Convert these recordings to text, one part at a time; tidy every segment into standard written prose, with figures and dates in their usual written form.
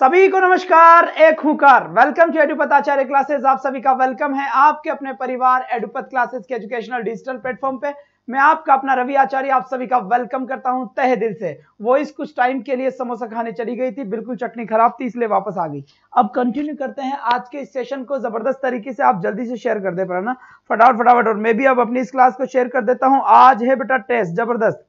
सभी को नमस्कार, एक हुंकार। Welcome to Edupat Acharya classes. आप सभी का वेलकम है आपके अपने परिवार एडुपत क्लासेस के एजुकेशनल डिजिटल प्लेटफॉर्म पे। मैं आपका अपना रवि आचार्य आप सभी का वेलकम करता हूं तहे दिल से। वॉइस कुछ टाइम के लिए समोसा खाने चली गई थी, बिल्कुल चटनी खराब थी इसलिए वापस आ गई। अब कंटिन्यू करते हैं आज के इस सेशन को। जबरदस्त तरीके से आप जल्दी से शेयर कर दे पाए ना, फटाफट। और मैं भी अब अपनी इस क्लास को शेयर कर देता हूं। आज है बेटा टेस्ट, जबरदस्त,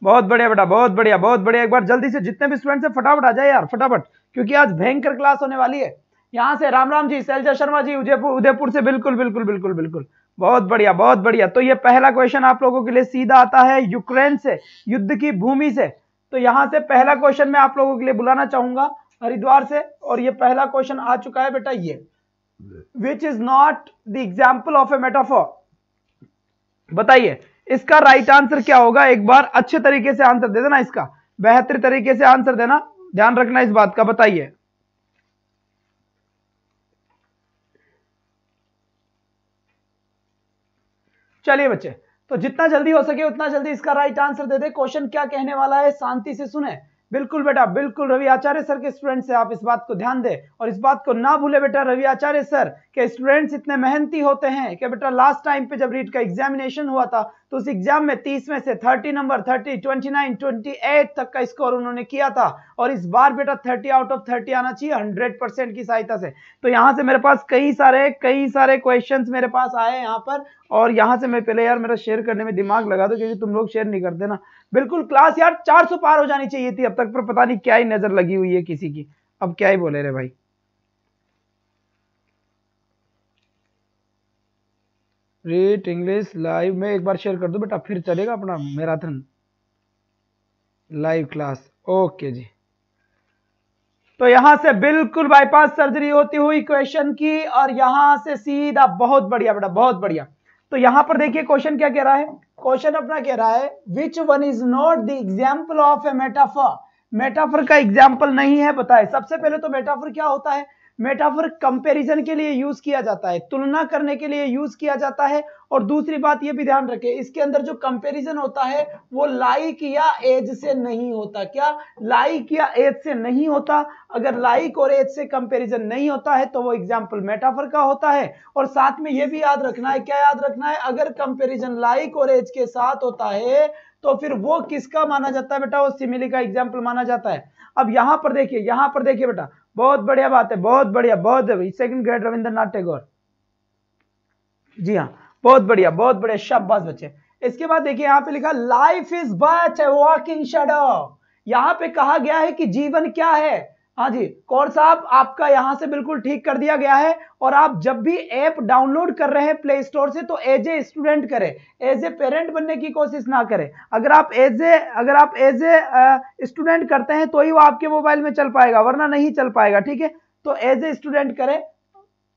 बहुत बढ़िया बेटा, बहुत बढ़िया। एक बार जल्दी से जितने भी स्टूडेंट्स हैं फटाफट आ जाए यार, फटाफट, क्योंकि आज भयंकर क्लास होने वाली है। यहां से राम जी, शैलजा शर्मा जी उदयपुर से, बिल्कुल। बहुत बढ़िया। तो ये पहला क्वेश्चन आप लोगों के लिए सीधा आता है यूक्रेन से, युद्ध की भूमि से। तो यहां से पहला क्वेश्चन मैं आप लोगों के लिए बुलाना चाहूंगा हरिद्वार से, और ये पहला क्वेश्चन आ चुका है बेटा। ये which is not the example of A metaphor. बताइए इसका राइट आंसर क्या होगा। एक बार अच्छे तरीके से आंसर दे देना, इसका बेहतर तरीके से आंसर देना, ध्यान रखना इस बात का। बताइए चलिए बच्चे, तो जितना जल्दी हो सके उतना जल्दी इसका राइट आंसर दे दे। क्वेश्चन क्या कहने वाला है शांति से सुने। बिल्कुल बेटा, बिल्कुल रवि आचार्य सर के स्टूडेंट्स से आप इस बात को ध्यान दें और इस बात को ना भूले बेटा, रवि आचार्य सर के स्टूडेंट्स इतने मेहनती होते हैं कि बेटा लास्ट टाइम पे जब रीट का एग्जामिनेशन हुआ था तो उस एग्जाम में 30 में से 30 नंबर, 30, 29, 28 तक का स्कोर उन्होंने किया था। और इस बार बेटा 30 आउट ऑफ 30 आना चाहिए 100% की सहायता से। तो यहां से मेरे पास कई सारे क्वेश्चंस मेरे पास आए यहाँ पर, और यहां से मैं पहले यार मेरा शेयर करने में दिमाग लगा दो, क्योंकि तुम लोग शेयर नहीं करते ना। बिल्कुल क्लास यार 400 पार हो जानी चाहिए थी अब तक, पर पता नहीं क्या ही नजर लगी हुई है किसी की। अब क्या ही बोले रे भाई। रीट इंग्लिश लाइव में एक बार शेयर कर दो बेटा, फिर चलेगा अपना मैराथन लाइव क्लास। ओके जी, तो यहां से बिल्कुल बाईपास सर्जरी होती हुई क्वेश्चन की, और यहां से सीधा, बहुत बढ़िया बेटा, बहुत बढ़िया। तो यहां पर देखिए क्वेश्चन क्या कह रहा है। क्वेश्चन अपना कह रहा है which one is not the example of a metaphor. Metaphor का एग्जाम्पल नहीं है, बताए। सबसे पहले तो मेटाफर क्या होता है। मेटाफर कंपैरिजन के लिए यूज किया जाता है, तुलना करने के लिए यूज किया जाता है। और दूसरी बात ये भी ध्यान रखें, इसके अंदर जो कंपैरिजन होता है वो लाइक या एज से नहीं होता। क्या? लाइक या एज से नहीं होता। अगर लाइक और एज से कंपैरिजन नहीं होता है तो वो एग्जाम्पल मेटाफर का होता है। और साथ में ये भी याद रखना है, क्या याद रखना है, अगर कंपैरिजन लाइक और एज के साथ होता है तो फिर वो किसका माना जाता है बेटा, वो सिमिली का एग्जाम्पल माना जाता है। अब यहां पर देखिए बेटा, बहुत बढ़िया बात है, बहुत बढ़िया, बहुत सेकंड ग्रेड रविंद्रनाथ टैगोर, जी हाँ, बहुत बढ़िया, शाबाश बच्चे। इसके बाद देखिए यहां पे लिखा life is but a walking shadow. यहां पे कहा गया है कि जीवन क्या है। हाँ जी, कौर साहब आपका यहां से बिल्कुल ठीक कर दिया गया है। और आप जब भी ऐप डाउनलोड कर रहे हैं प्ले स्टोर से तो एज ए स्टूडेंट करें, एज ए पेरेंट बनने की कोशिश ना करें। अगर आप एज ए स्टूडेंट करते हैं तो ही वो आपके मोबाइल में चल पाएगा, वरना नहीं चल पाएगा, ठीक है। तो एज ए स्टूडेंट करें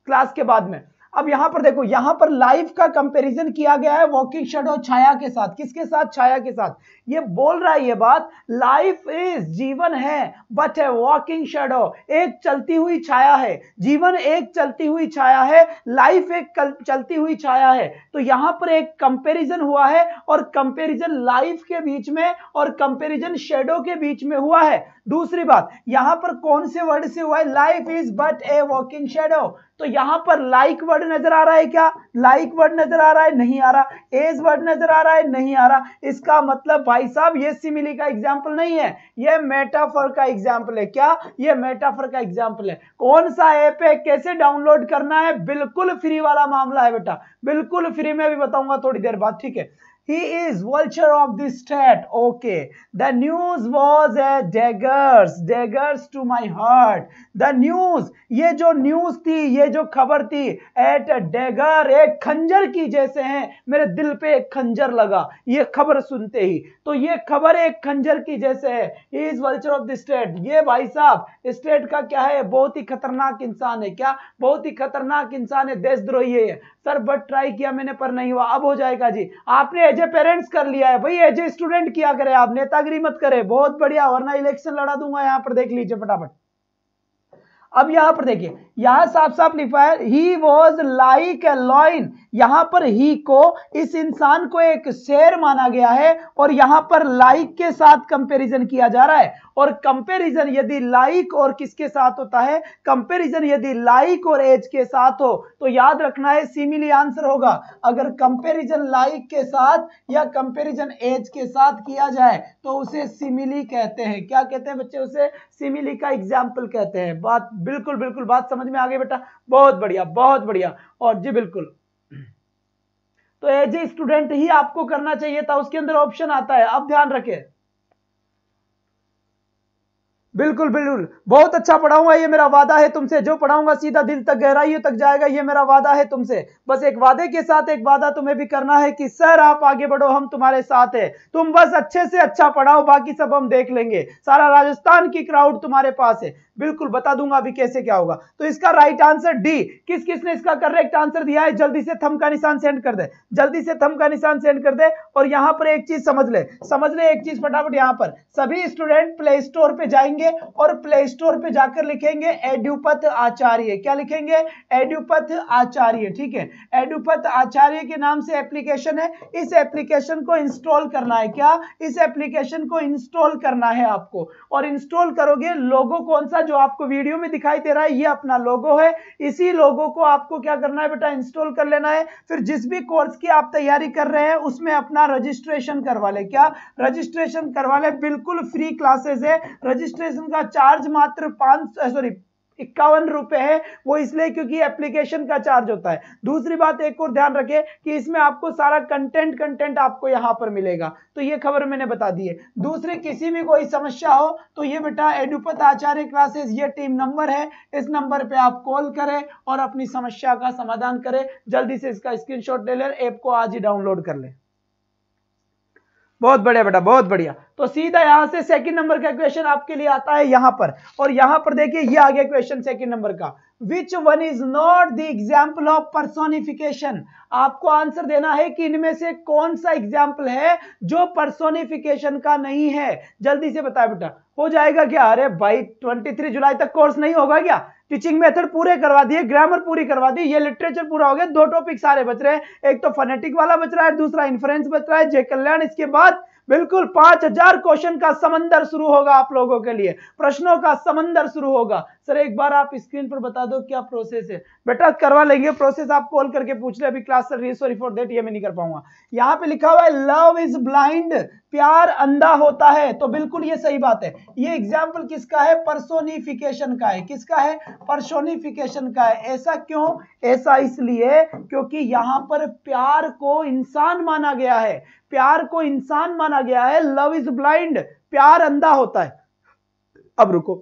क्लास के बाद में। अब यहां पर देखो, यहां पर लाइफ का कंपैरिजन किया गया है वॉकिंग शैडो, छाया के साथ। किसके साथ? छाया के साथ। ये बोल रहा है ये बात, लाइफ इज, जीवन है, बट है वॉकिंग शैडो, एक चलती हुई छाया है। जीवन एक चलती हुई छाया है, लाइफ एक चलती हुई छाया है। तो यहां पर एक कंपैरिजन हुआ है, और कंपैरिजन लाइफ के बीच में और कंपैरिजन शैडो के बीच में हुआ है। दूसरी बात, यहां पर कौन से वर्ड से हुआ है? Life is but a walking shadow. तो यहां पर लाइक वर्ड नजर आ रहा है क्या? लाइक वर्ड नजर आ रहा है? नहीं आ रहा। एज वर्ड नजर आ रहा है? नहीं आ रहा। इसका मतलब भाई साहब ये सिमिली का एग्जाम्पल नहीं है, ये मेटाफर का एग्जाम्पल है। क्या? ये मेटाफर का एग्जाम्पल है। कौन सा ऐप है, कैसे डाउनलोड करना है? बिल्कुल फ्री वाला मामला है बेटा, बिल्कुल फ्री में भी बताऊंगा थोड़ी देर बाद, ठीक है। He is vulture of the state. Okay. The news was a daggers to my heart. The news, ये जो न्यूज थी, ये जो खबर थी, at a dagger, एक खंजर की जैसे है, मेरे दिल पे एक खंजर लगा ये खबर सुनते ही। तो ये खबर एक खंजर की जैसे है। He is vulture of the state. ये भाई साहब स्टेट का क्या है? बहुत ही खतरनाक इंसान है। क्या? बहुत ही खतरनाक इंसान है, देशद्रोही है सर। बट ट्राई किया मैंने पर नहीं हुआ, अब हो जाएगा जी। आपने एज ए पेरेंट्स कर लिया है भाई, एज ए स्टूडेंट किया करे, आप नेतागिरी मत करे। बहुत बढ़िया, वरना इलेक्शन लड़ा दूंगा यहां पर, देख लीजिए फटाफट। अब यहां पर देखिए, यहां साफ साफ लिखा है he was like a lion. यहां पर ही को, इस इंसान को एक शेर माना गया है और यहां पर लाइक के साथ कंपैरिजन किया जा रहा है। और कंपैरिजन यदि लाइक और किसके साथ होता है, कंपैरिजन यदि लाइक और एज के साथ हो तो याद रखना है सिमिली आंसर होगा। अगर कंपैरिजन लाइक के साथ या कंपैरिजन एज के साथ किया जाए तो उसे सिमिली कहते हैं। क्या कहते हैं बच्चे? उसे सिमिली का एग्जाम्पल कहते हैं। बात बिल्कुल बिल्कुल बात समझ में आ गई बेटा? बहुत बढ़िया बहुत बढ़िया। और जी बिल्कुल, तो एज ए स्टूडेंट ही आपको करना चाहिए था, उसके अंदर ऑप्शन आता है। अब ध्यान रखें, बिल्कुल बिल्कुल बहुत अच्छा पढ़ाऊंगा, ये मेरा वादा है तुमसे। जो पढ़ाऊंगा सीधा दिल तक गहराइयों तक जाएगा, ये मेरा वादा है तुमसे। बस एक वादे के साथ एक वादा तुम्हें भी करना है कि सर आप आगे बढ़ो, हम तुम्हारे साथ हैं। तुम बस अच्छे से अच्छा पढ़ाओ, बाकी सब हम देख लेंगे। सारा राजस्थान की क्राउड तुम्हारे पास है। बिल्कुल बता दूंगा अभी कैसे क्या होगा। तो इसका राइट आंसर डी। किस किसने इसका करेक्ट आंसर दिया है जल्दी से थंब का निशान सेंड कर दे, जल्दी से थंब का निशान सेंड कर दे। और यहां पर एक चीज समझ ले एक चीज फटाफट। यहां पर सभी स्टूडेंट प्ले स्टोर पे जाएंगे और प्ले स्टोर पे जाकर लिखेंगे एडुपथ आचार्य। क्या लिखेंगे? एडुपथ आचार्य। ठीक है, एडुपथ आचार्य के नाम से एप्लीकेशन है। इस एप्लीकेशन को इंस्टॉल करना है। क्या? इस एप्लीकेशन को इंस्टॉल करना है आपको। और इंस्टॉल करोगे, लोगो कौन सा जो आपको वीडियो में दिखाई दे रहा है, ये अपना लोगो है। इसी लोगो को आपको क्या करना है बेटा? इंस्टॉल कर लेना है। फिर जिस भी कोर्स की आप तैयारी कर रहे हैं उसमें अपना रजिस्ट्रेशन करवा ले। क्या? रजिस्ट्रेशन करवा ले। बिल्कुल फ्री क्लासेस है। रजिस्ट्रेशन का चार्ज मात्र 51 रुपए है। वो इसलिए क्योंकि एप्लीकेशन का चार्ज होता है। दूसरी बात एक और ध्यान रखें कि इसमें आपको सारा कंटेंट आपको यहां पर मिलेगा। तो ये खबर मैंने बता दी है। दूसरी किसी भी कोई समस्या हो तो ये बेटा एडुपथ आचार्य क्लासेस, ये टीम नंबर है। इस नंबर पे आप कॉल करें और अपनी समस्या का समाधान करें। जल्दी से इसका स्क्रीनशॉट ले लें, ऐप को आज ही डाउनलोड कर लें। बहुत बढ़िया बेटा, बहुत बढ़िया। तो सीधा यहां से सेकंड नंबर का क्वेश्चन आपके लिए आता है यहां पर। और यहां पर देखिए ये आ गया क्वेश्चन सेकंड नंबर का। विच one is not the example of personification? आपको आंसर देना है कि इनमें से कौन सा एग्जाम्पल है जो पर्सोनिफिकेशन का नहीं है। जल्दी से बताए बेटा, हो जाएगा क्या? अरे भाई 23 जुलाई तक कोर्स नहीं होगा क्या? टीचिंग मेथड पूरे करवा दिए, ग्रामर पूरी करवा दी, ये लिटरेचर पूरा हो गया। 2 टॉपिक सारे बच रहे हैं, एक तो फोनेटिक वाला बच रहा है, दूसरा इन्फ्रेंस बच रहा है, जय कल्याण। इसके बाद बिल्कुल 5000 क्वेश्चन का समंदर शुरू होगा आप लोगों के लिए, प्रश्नों का समंदर शुरू होगा। सर एक बार आप स्क्रीन पर बता दो क्या प्रोसेस है? बेटा करवा लेंगे प्रोसेस, आप कॉल करके पूछ ले। अभी class sir sorry for that, ये मैं नहीं कर पाऊंगा। यहां पे लिखा हुआ है लव इज ब्लाइंड, प्यार अंधा होता है। तो बिल्कुल ये सही बात है। ये एग्जाम्पल किसका है? पर्सोनिफिकेशन का है। किसका है? पर्सोनिफिकेशन का है। ऐसा क्यों? ऐसा इसलिए क्योंकि यहां पर प्यार को इंसान माना गया है। प्यार को इंसान माना गया है। लव इज ब्लाइंड, प्यार अंधा होता है। अब रुको,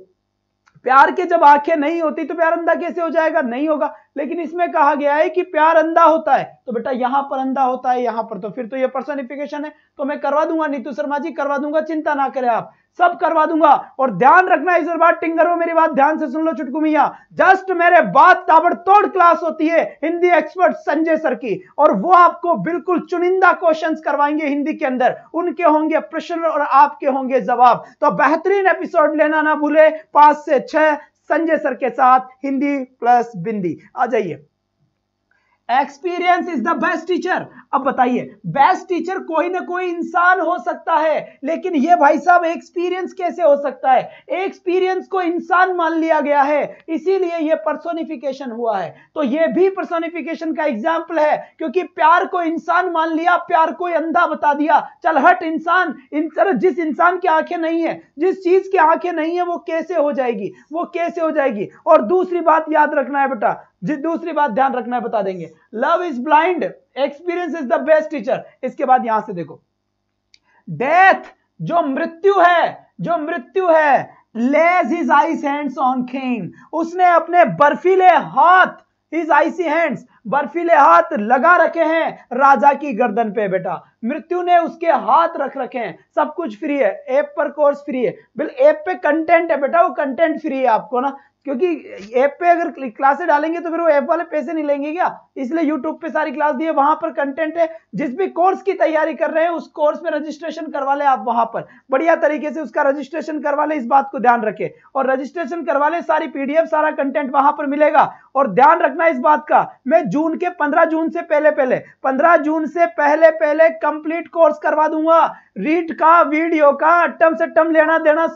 प्यार के जब आंखें नहीं होती तो प्यार अंधा कैसे हो जाएगा? नहीं होगा। लेकिन इसमें कहा गया है कि प्यार अंधा होता है, तो बेटा यहां पर अंधा होता है, यहां पर, तो फिर तो ये पर्सोनिफिकेशन है। तो मैं करवा दूंगा नीतू शर्मा जी, करवा दूंगा, चिंता ना करें आप, सब करवा दूंगा। और ध्यान रखना इस बार टिंगर हो, मेरी बात ध्यान से सुन लो चुटकू मिया। जस्ट मेरे बात ताबड़तोड़ क्लास होती है हिंदी एक्सपर्ट संजय सर की, और वो आपको बिल्कुल चुनिंदा क्वेश्चंस करवाएंगे हिंदी के अंदर। उनके होंगे प्रश्न और आपके होंगे जवाब। तो बेहतरीन एपिसोड लेना ना भूले, 5 से 6 संजय सर के साथ हिंदी प्लस बिंदी। आ जाइए। Experience is the best teacher. अब बताइए, बेस्ट टीचर कोई ना कोई इंसान हो सकता है, लेकिन ये भाई साहब एक्सपीरियंस कैसे हो सकता है? एक्सपीरियंस को इंसान मान लिया गया है, इसीलिए ये पर्सोनिफिकेशन हुआ है। तो ये भी पर्सोनिफिकेशन का एग्जाम्पल है, क्योंकि प्यार को इंसान मान लिया, प्यार को अंधा बता दिया। चल हट इंसान, जिस इंसान की आंखें नहीं है, जिस चीज की आंखें नहीं है, वो कैसे हो जाएगी? वो कैसे हो जाएगी? और दूसरी बात याद रखना है बेटा, दूसरी बात ध्यान रखना है, बता देंगे। Love is blind, experience is the best teacher. इसके बाद यहां से देखो, डेथ जो मृत्यु है, lays his ice hands on king, उसने अपने बर्फीले हाथ, हिज आइसी हैंड्स, बर्फीले हाथ लगा रखे हैं राजा की गर्दन पे। बेटा मृत्यु ने उसके हाथ रख रखे हैं। सब कुछ फ्री है, ऐप पर कोर्स फ्री है, बिल ऐप पे कंटेंट है बेटा, वो कंटेंट फ्री है आपको ना। क्योंकि ऐप पे अगर क्लासेस डालेंगे तो फिर वो ऐप वाले पैसे नहीं लेंगे क्या, इसलिए यूट्यूब पे सारी क्लास दी है, वहां पर कंटेंट है। जिस भी कोर्स की तैयारी कर रहे हैं उस कोर्स में रजिस्ट्रेशन करवा ले आप, वहां पर बढ़िया तरीके से उसका रजिस्ट्रेशन करवा ले, इस बात को ध्यान रखें। और रजिस्ट्रेशन करवा ले, सारी पीडीएफ सारा कंटेंट वहां पर मिलेगा। और ध्यान रखना इस बात का, मैं जून के 15 जून से पहले कंप्लीट कोर्स करवा दूंगा, रीड का, वीडियो का, अट्टम से अट्टम लेना देना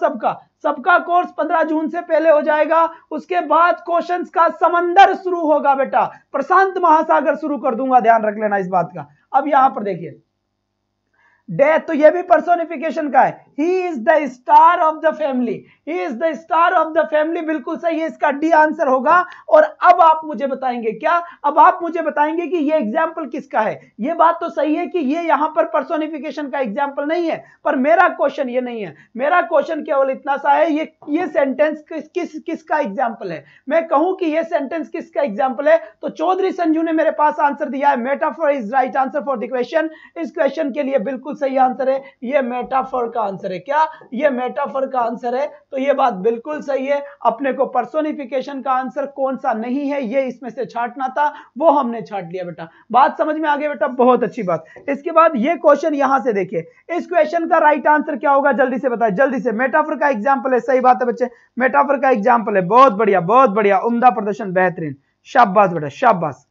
सबका कोर्स 15 जून से पहले हो जाएगा। उसके बाद क्वेश्चंस का समंदर शुरू होगा बेटा, प्रशांत महासागर शुरू कर दूंगा, ध्यान रख लेना इस बात का। अब यहां पर देखिए डेथ, तो ये भी पर्सोनिफिकेशन का है। He is the star of the family, he is the star of the family, बिल्कुल सही है, इसका डी आंसर होगा। और अब आप मुझे बताएंगे क्या, अब आप मुझे बताएंगे कि ये एग्जाम्पल किसका है। ये बात तो सही है कि ये यहां पर पर्सोनिफिकेशन का एग्जाम्पल नहीं है, पर मेरा क्वेश्चन ये नहीं है। मेरा क्वेश्चन केवल इतना सा है, ये सेंटेंस किसका एग्जाम्पल है। मैं कहूं कि ये सेंटेंस किसका एग्जाम्पल है, तो चौधरी संजू ने मेरे पास आंसर दिया है, metaphor is right answer for the question. इस क्वेश्चन के लिए बिल्कुल सही आंसर है, ये मेटाफोर का आंसर है। क्या ये मेटाफोर का आंसर है, तो ये बात बिल्कुल सही है। अपने को पर्सोनिफिकेशन का आंसर कौन सा नहीं है ये इसमें से छांटना था, वो हमने छांट लिया बेटा। बात समझ में आ गई बेटा, बहुत अच्छी बात। इसके बाद ये क्वेश्चन यहां से देखिए, इस क्वेश्चन का राइट आंसर क्या होगा, जल्दी से बताएं, जल्दी से। मेटाफोर का एग्जांपल है, सही बात है बच्चे, मेटाफोर का एग्जांपल है, बहुत बढ़िया बहुत बढ़िया, उम्दा प्रदर्शन, बेहतरीन, शाबाश बेटा शाबाश।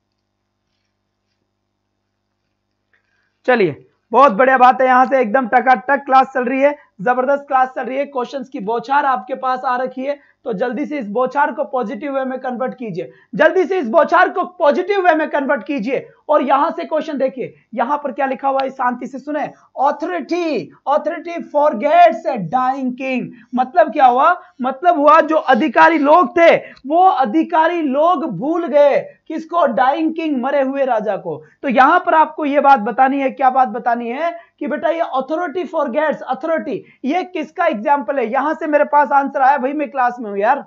चलिए बहुत बढ़िया बात है, यहां से एकदम टकाटक क्लास चल रही है, जबरदस्त क्लास चल रही है। क्वेश्चंस की बौछार आपके पास आ रखी है, तो जल्दी से इस बौछार को पॉजिटिव वे में कन्वर्ट कीजिए, जल्दी से इस बौछार को पॉजिटिव वे में कन्वर्ट कीजिए। और यहां से क्वेश्चन देखिए, यहां पर क्या लिखा हुआ है, शांति से सुने। Authority forgets a dying king, मतलब क्या हुआ, मतलब हुआ जो अधिकारी लोग थे वो अधिकारी लोग भूल गए किसको, डाइंग किंग, मरे हुए राजा को। तो यहां पर आपको यह बात बतानी है, क्या बात बतानी है कि बेटा ये ऑथोरिटी फॉरगेट्स, अथॉरिटी ये किसका एग्जाम्पल है। यहां से मेरे पास आंसर आया, भाई मैं क्लास में हूं यार।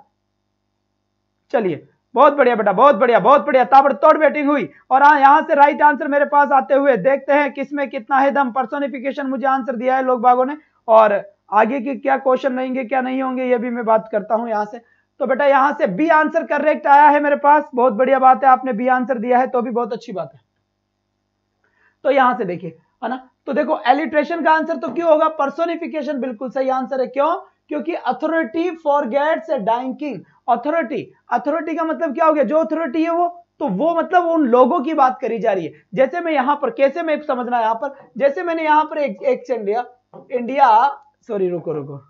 चलिए बहुत बढ़िया बेटा, बहुत बढ़िया, ताबड़तोड़ बैटिंग हुई। और हाँ, यहां से राइट आंसर मेरे पास आते हुए देखते हैं किसमें कितना है दम। पर्सोनिफिकेशन मुझे आंसर दिया है लोग बागों ने, और आगे के क्या क्वेश्चन रहेंगे क्या नहीं होंगे ये भी मैं बात करता हूं यहां से। तो बेटा यहां से बी आंसर करेक्ट आया है मेरे पास, बहुत बढ़िया बात है, आपने बी आंसर दिया है तो भी बहुत अच्छी बात है। तो यहां से देखिए, है ना, तो देखो एलिट्रेशन का आंसर तो क्यों होगा, पर्सोनिफिकेशन बिल्कुल सही आंसर है। क्यों, क्योंकि authority forgets a dying king. Authority का मतलब क्या हो गया, जो अथॉरिटी है वो, तो वो मतलब उन लोगों की बात करी जा रही है। जैसे मैं यहां पर, कैसे मैं समझना है यहां पर, जैसे मैंने यहां पर एक इंडिया सॉरी रुको,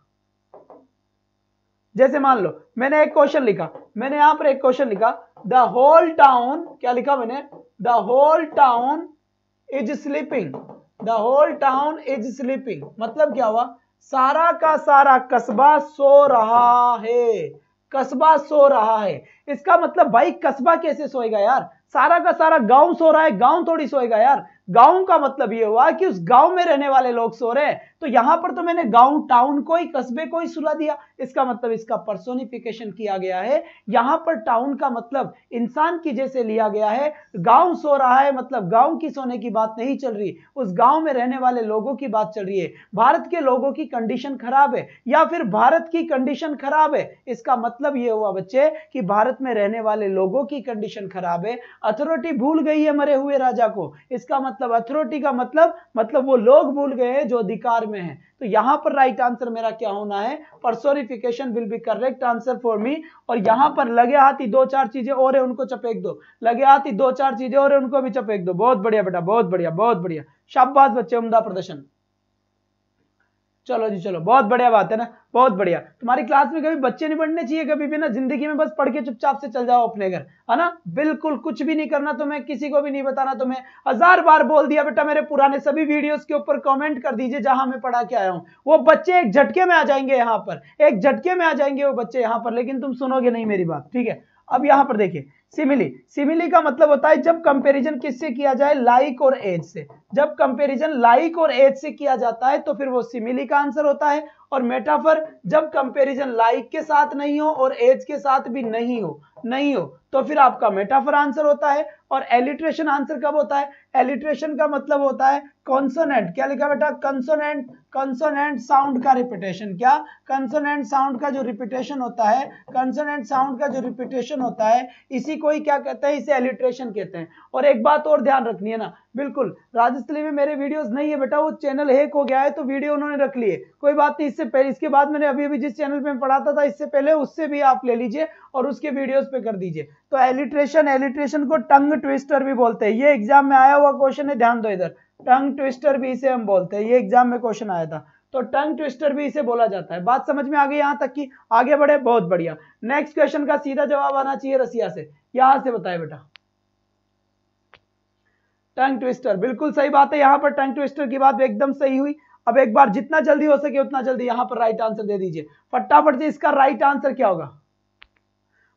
जैसे मान लो मैंने एक क्वेश्चन लिखा, मैंने यहां पर एक क्वेश्चन लिखा, द होल टाउन, क्या लिखा मैंने, the whole town is sleeping, the whole town is sleeping, मतलब क्या हुआ, सारा का सारा कस्बा सो रहा है, कस्बा सो रहा है। इसका मतलब भाई कस्बा कैसे सोएगा यार, सारा का सारा गांव सो रहा है, गांव थोड़ी सोएगा यार। गांव का मतलब ये हुआ कि उस गांव में रहने वाले लोग सो रहे हैं, तो यहां पर तो मैंने गांव, टाउन को ही, कस्बे को ही सुला दिया। इसका मतलब इसका पर्सोनिफिकेशन किया गया है। यहां पर टाउन का मतलब इंसान की जैसे लिया गया है, गांव सो रहा है मतलब गांव की सोने की बात नहीं चल रही, उस गांव में रहने वाले लोगों की बात चल रही है। भारत के लोगों की कंडीशन खराब है या फिर भारत की कंडीशन खराब है, इसका मतलब यह हुआ बच्चे कि भारत में रहने वाले लोगों की कंडीशन खराब है। अथॉरिटी भूल गई है मरे हुए राजा को, इसका मतलब अथॉरिटी का मतलब वो लोग भूल गए हैं जो अधिकार में हैं। तो यहां पर राइट आंसर मेरा क्या होना है, personification will be correct answer for me. और यहां पर लगे हाथी दो चार चीजें और है उनको चपेक दो, लगे हाथी दो चार चीजें और है उनको भी चपेक दो। बहुत बढ़िया बेटा, बहुत बढ़िया, शाबाश बच्चे, उम्दा प्रदर्शन। चलो जी चलो, बहुत बढ़िया बात है ना, बहुत बढ़िया। तुम्हारी क्लास में कभी बच्चे नहीं पढ़ने चाहिए कभी भी ना, जिंदगी में बस पढ़ के चुपचाप से चल जाओ अपने घर, है ना, बिल्कुल कुछ भी नहीं करना तुम्हें, किसी को भी नहीं बताना तुम्हें। 1000 बार बोल दिया बेटा, मेरे पुराने सभी वीडियोस के ऊपर कमेंट कर दीजिए जहां मैं पढ़ा के आया हूं। वो बच्चे एक झटके में आ जाएंगे यहाँ पर, एक झटके में आ जाएंगे वो बच्चे यहाँ पर, लेकिन तुम सुनोगे नहीं मेरी बात, ठीक है। अब यहां पर देखिए सिमिली का मतलब होता है जब कंपैरिजन किससे किया जाए, लाइक और एज से। जब कंपैरिजन लाइक और एज से किया जाता है तो फिर वो सिमिली का आंसर होता है, और मेटाफर जब कंपैरिजन लाइक के साथ नहीं हो और एज के साथ भी नहीं हो तो फिर आपका मेटाफर आंसर होता है। और एलिट्रेशन आंसर कब होता है? एलिट्रेशन का मतलब होता है कॉन्सोनेंट, क्या लिखा बेटा? कंसोनेंट, कंसोनेंट साउंड का रिपीटेशन। क्या? कंसोनेंट साउंड का जो रिपीटेशन होता है, कंसोनेंट साउंड का जो रिपीटेशन होता है, इसी को ही क्या कहते हैं? इसे एलिट्रेशन कहते हैं। और एक बात और ध्यान रखनी है ना, बिल्कुल राजस्थली में मेरे वीडियोस नहीं है बेटा, वो चैनल हैक हो गया है तो वीडियो उन्होंने रख लिए, कोई बात नहीं। इससे पहले, इसके बाद मैंने अभी जिस चैनल पे पढ़ाता था इससे पहले, उससे भी आप ले लीजिए और उसके वीडियोस पे कर दीजिए। तो एलिट्रेशन को टंग ट्विस्टर भी बोलते हैं। ये एग्जाम में आया हुआ क्वेश्चन है, ध्यान दो इधर। टंग ट्विस्टर भी इसे हम बोलते हैं, ये एग्जाम में क्वेश्चन आया था। तो टंग ट्विस्टर भी इसे बोला जाता है। बात समझ में आ गई यहां तक की? आगे बढ़े, बहुत बढ़िया। नेक्स्ट क्वेश्चन का सीधा जवाब आना चाहिए रसिया से। यहां से बताए बेटा, टंग ट्विस्टर, बिल्कुल सही बात है। यहां पर टंग ट्विस्टर की बात एकदम सही हुई। अब एक बार जितना जल्दी हो सके उतना जल्दी यहां पर राइट आंसर दे दीजिए फटाफट से। इसका राइट आंसर क्या होगा?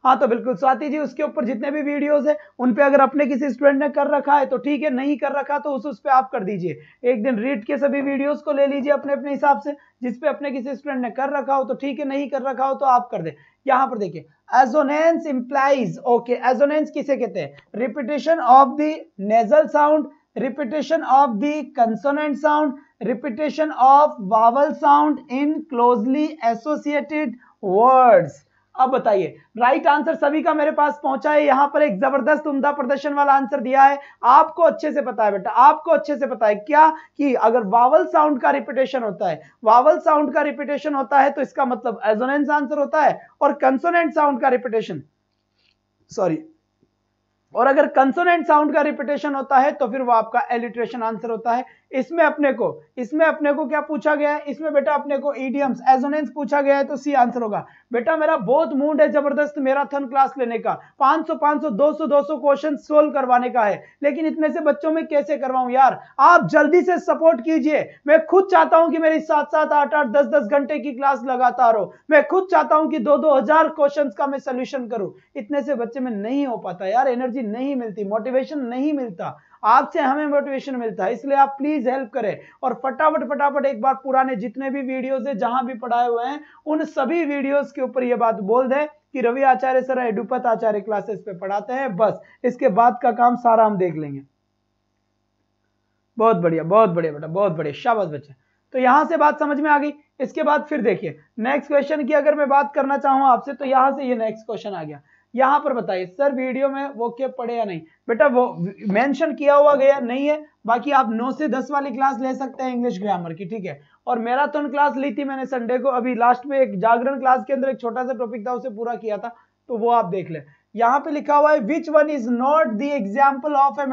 हाँ तो बिल्कुल स्वाति जी, उसके ऊपर जितने भी वीडियोस है उन पे अगर अपने किसी स्टूडेंट ने कर रखा है तो ठीक है, नहीं कर रखा तो उस पे आप कर दीजिए। एक दिन रीड के सभी वीडियोस को ले लीजिए अपने अपने हिसाब से, जिस पे अपने किसी स्टूडेंट ने कर रखा हो तो ठीक है, नहीं कर रखा हो तो आप कर दे। यहां पर देखिए, एजोनेंस इंप्लाइज, ओके, एजोनेंस किसे कहते हैं? Repetition of the nasal sound, repetition of the consonant sound, repetition of vowel sound in closely associated words. अब बताइए, राइट आंसर सभी का मेरे पास पहुंचा है। यहां पर एक जबरदस्त उम्दा प्रदर्शन वाला आंसर दिया है। आपको अच्छे से पता है बेटा, आपको अच्छे से पता है क्या कि अगर वावल साउंड का रिपीटेशन होता है, वावल साउंड का रिपीटेशन होता है तो इसका मतलब एजोनेंस आंसर होता है, और कंसोनेंट साउंड का रिपीटेशन, सॉरी, और अगर कंसोनेंट साउंड का रिपीटेशन होता है तो फिर वो आपका एलिट्रेशन आंसर होता है। इसमें अपने को क्या पूछा गया है? इसमें बेटा अपने को इडियम्स, एजोनेंस पूछा गया है तो सी आंसर होगा। बेटा मेरा बहुत मूड है जबरदस्त मैराथन क्लास लेने का, 500 200 क्वेश्चन सोल्व करवाने का है, लेकिन इतने से बच्चों में कैसे करवाऊं यार? आप जल्दी से सपोर्ट कीजिए। मैं खुद चाहता हूं कि मेरी 7-7 8-8 10-10 घंटे की क्लास लगातार हो। मैं खुद चाहता हूं कि 2-2 हजार क्वेश्चन का मैं सोल्यूशन करूं। इतने से बच्चे में नहीं हो पाता यार, एनर्जी नहीं मिलती, मोटिवेशन नहीं मिलता। आपसे हमें मोटिवेशन मिलता है, इसलिए आप प्लीज हेल्प करें और फटाफट एक बार पुराने जितने भी वीडियोस है जहां भी पढ़ाए हुए हैं उन सभी वीडियोस के ऊपर ये बात बोल दें कि रवि आचार्य सर एडुपत आचार्य क्लासेस पे पढ़ाते हैं, बस इसके बाद का काम सारा हम देख लेंगे। बहुत बढ़िया बेटा, बहुत बढ़िया, शाबाश बच्चे। तो यहां से बात समझ में आ गई। इसके बाद फिर देखिए नेक्स्ट क्वेश्चन की अगर मैं बात करना चाहूं आपसे तो यहां से ये नेक्स्ट क्वेश्चन आ गया। यहां पर बताइए सर वीडियो में वो क्या पढ़े या नहीं? बेटा वो मेंशन किया हुआ गया नहीं है, बाकी आप 9 से 10 वाली क्लास ले सकते हैं इंग्लिश ग्रामर की, ठीक है। और मैराथन क्लास ली थी मैंने संडे को, अभी लास्ट में एक जागरण क्लास के अंदर एक छोटा सा टॉपिक था उसे पूरा किया था, तो वो आप देख ले। यहां पे लिखा हुआ है which one is not the example of a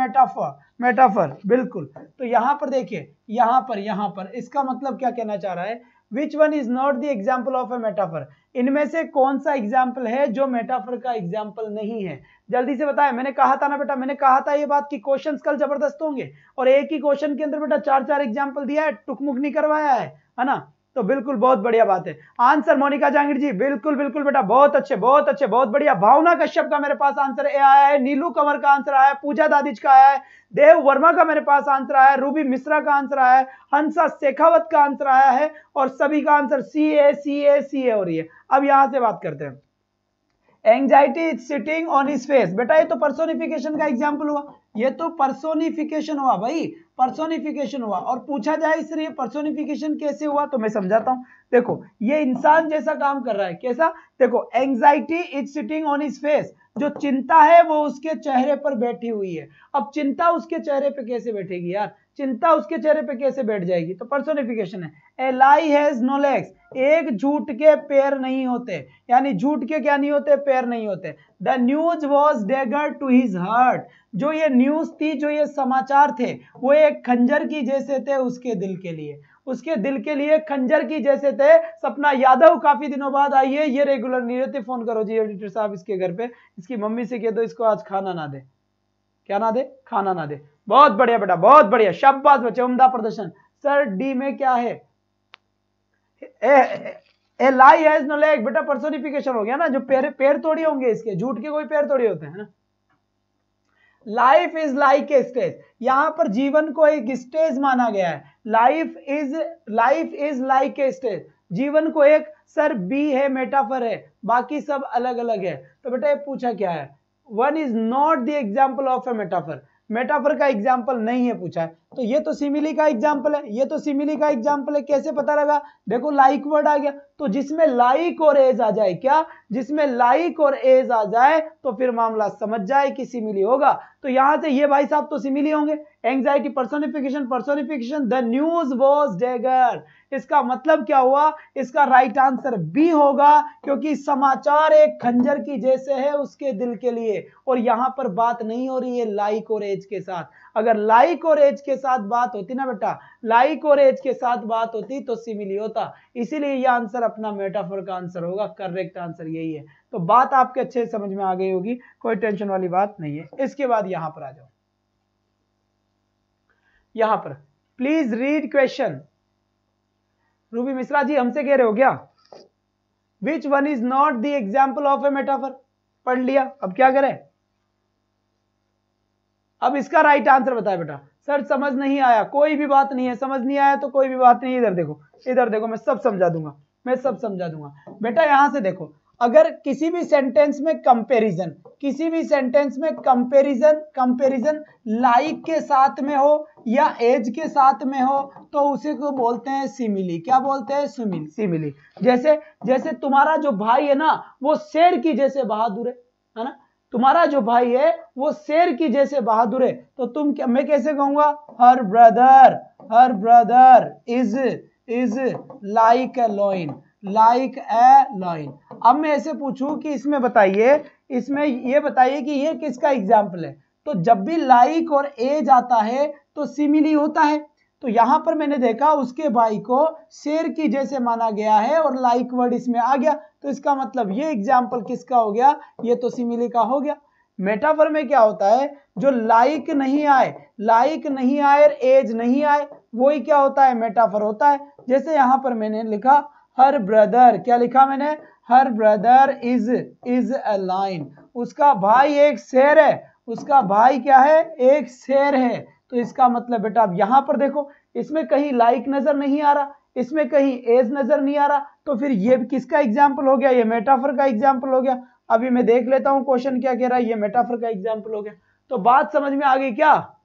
metaphor, बिल्कुल। तो यहां पर देखिए, यहां पर इसका मतलब क्या कहना चाह रहा है? Which one is not the example of a metaphor, इनमें से कौन सा एग्जाम्पल है जो मेटाफर का एग्जाम्पल नहीं है? जल्दी से बताएं। मैंने कहा था ना बेटा, मैंने कहा था ये बात कि क्वेश्चंस कल जबरदस्त होंगे, और एक ही क्वेश्चन के अंदर बेटा 4-4 एग्जाम्पल दिया है, टुकमुक नहीं करवाया है ना? तो बिल्कुल बहुत बढ़िया बात है। आंसर मोनिका जांगिड़ जी, बिल्कुल बेटा, बहुत अच्छे, बहुत बढ़िया। भावना कश्यप का मेरे पास आंसर आया है, नीलू कंवर का आंसर आया है, पूजा दादिज का आया है, देव वर्मा का मेरे पास आंसर आया है, रूबी मिश्रा का आंसर आया है, हंसा शेखावत का आंसर आया है, और सभी का आंसर सी ए हो रही है। अब यहां से बात करते हैं। Anxiety is sitting on his face, बेटा ये तो पर्सोनिफिकेशन का एग्जाम्पल हुआ, ये तो पर्सोनिफिकेशन हुआ भाई, पर्सोनिफिकेशन हुआ। और पूछा जाए इसलिए पर्सोनिफिकेशन कैसे हुआ तो मैं समझाता हूं। देखो ये इंसान जैसा काम कर रहा है, कैसा? देखो anxiety is sitting on his face, जो चिंता है वो उसके चेहरे पर बैठी हुई है। अब चिंता उसके चेहरे पे कैसे बैठेगी यार? चिंता उसके चेहरे पे कैसे बैठ जाएगी? तो पर्सोनिफिकेशन है। ए लाई हैज नो लेग्स, एक झूठ के पैर नहीं होते, यानी झूठ के क्या नहीं होते? पैर नहीं होते। The news was dagger to his heart, जो ये न्यूज थी, जो ये समाचार थे, वो एक खंजर की जैसे थे उसके दिल के लिए, उसके दिल के लिए खंजर की जैसे थे। सपना यादव काफी दिनों बाद आई है, ये रेगुलर नहीं रहते। फोन करो जी एडिटर साहब इसके घर पे, इसकी मम्मी से कह दो इसको आज खाना ना दे, क्या ना दे? खाना ना दे। बहुत बढ़िया बेटा, बहुत बढ़िया, शाबाश बच्चे, उम्दा प्रदर्शन। सर डी में क्या है? ए लाई हैज नो लेग, बेटा पर्सोनिफिकेशन हो गया ना, जो पैर थोड़ी होंगे इसके, झूठ के कोई पैर थोड़ी होते हैं ना। Life is like a stage, यहां पर जीवन को एक स्टेज माना गया है। Life is like a stage, जीवन को एक सर बी है, मेटाफर है, बाकी सब अलग अलग है। तो बेटा ये पूछा क्या है, one is not the example of a metaphor, metaphor का एग्जाम्पल नहीं है पूछा है। तो ये तो सिमिली का एग्जाम्पल है, ये तो सिमिली का एग्जाम्पल है। कैसे पता लगा, देखो लाइक वर्ड आ गया, तो जिसमें लाइक और एज आ जाए, क्या जिसमें लाइक और एज आ जाए तो फिर मामला समझ जाए कि सिमिली होगा। तो यहां से ये भाई साहब तो सिमिली होंगे। Anxiety personification, the news was dagger, इसका मतलब क्या हुआ, इसका राइट आंसर बी होगा, क्योंकि समाचार एक खंजर की जैसे है उसके दिल के लिए। और यहां पर बात नहीं हो रही है लाइक और एज के साथ, अगर लाइक और एज के साथ बात होती ना बेटा, लाइक और एज के साथ बात होती तो सिमिली होता। इसीलिए यह आंसर अपना मेटाफर का आंसर होगा, करेक्ट आंसर यही है। तो बात आपके अच्छे समझ में आ गई होगी, कोई टेंशन वाली बात नहीं है। इसके बाद यहां पर आ जाओ, यहां पर please read question. Ruby Mishra ji हमसे कह रहे हो क्या, which one is not the example of a metaphor, पढ़ लिया, अब क्या करें, अब इसका राइट आंसर बताए बेटा। सर समझ नहीं आया, कोई भी बात नहीं है, समझ नहीं आया तो कोई भी बात नहीं, इधर देखो, इधर देखो, मैं सब समझा दूंगा, मैं सब समझा दूंगा। बेटा यहां से देखो, अगर किसी भी सेंटेंस में कंपैरिजन, किसी भी सेंटेंस में कंपैरिजन लाइक के साथ में हो या एज के साथ में हो तो उसे को बोलते हैं सिमिली। क्या बोलते हैं, सिमिली। जैसे तुम्हारा जो भाई है ना वो शेर की जैसे बहादुर है ना, तुम्हारा जो भाई है वो शेर की जैसे बहादुर है, तो तुम क्या, मैं कैसे कहूंगा, her brother is like a lion, like a lion. अब मैं ऐसे पूछूं कि इसमें बताइए, इसमें ये बताइए कि ये किसका एग्जाम्पल है, तो जब भी लाइक और एज आता है तो सिमिली होता है। तो यहां पर मैंने देखा उसके भाई को शेर की जैसे माना गया है और लाइक वर्ड इसमें आ गया, तो इसका मतलब ये एग्जाम्पल किसका हो गया, ये तो सिमिली का हो गया। मेटाफर में क्या होता है, जो लाइक नहीं आए और एज नहीं आए वही क्या होता है, मेटाफर होता है। जैसे यहां पर मैंने लिखा हर ब्रदर, क्या लिखा मैंने, her brother is a lion, उसका भाई एक शेर है, उसका भाई क्या है, एक शेर है। तो इसका मतलब बेटा अब यहां पर देखो, इसमें कहीं लाइक नजर नहीं आ रहा, इसमें कहीं एज नजर नहीं आ रहा, तो फिर ये किसका एग्जाम्पल हो गया, ये मेटाफर का एग्जाम्पल हो गया। अभी मैं देख लेता हूं क्वेश्चन क्या कह रहा है, ये मेटाफर का एग्जाम्पल हो गया। तो बात समझ में आ गई क्या,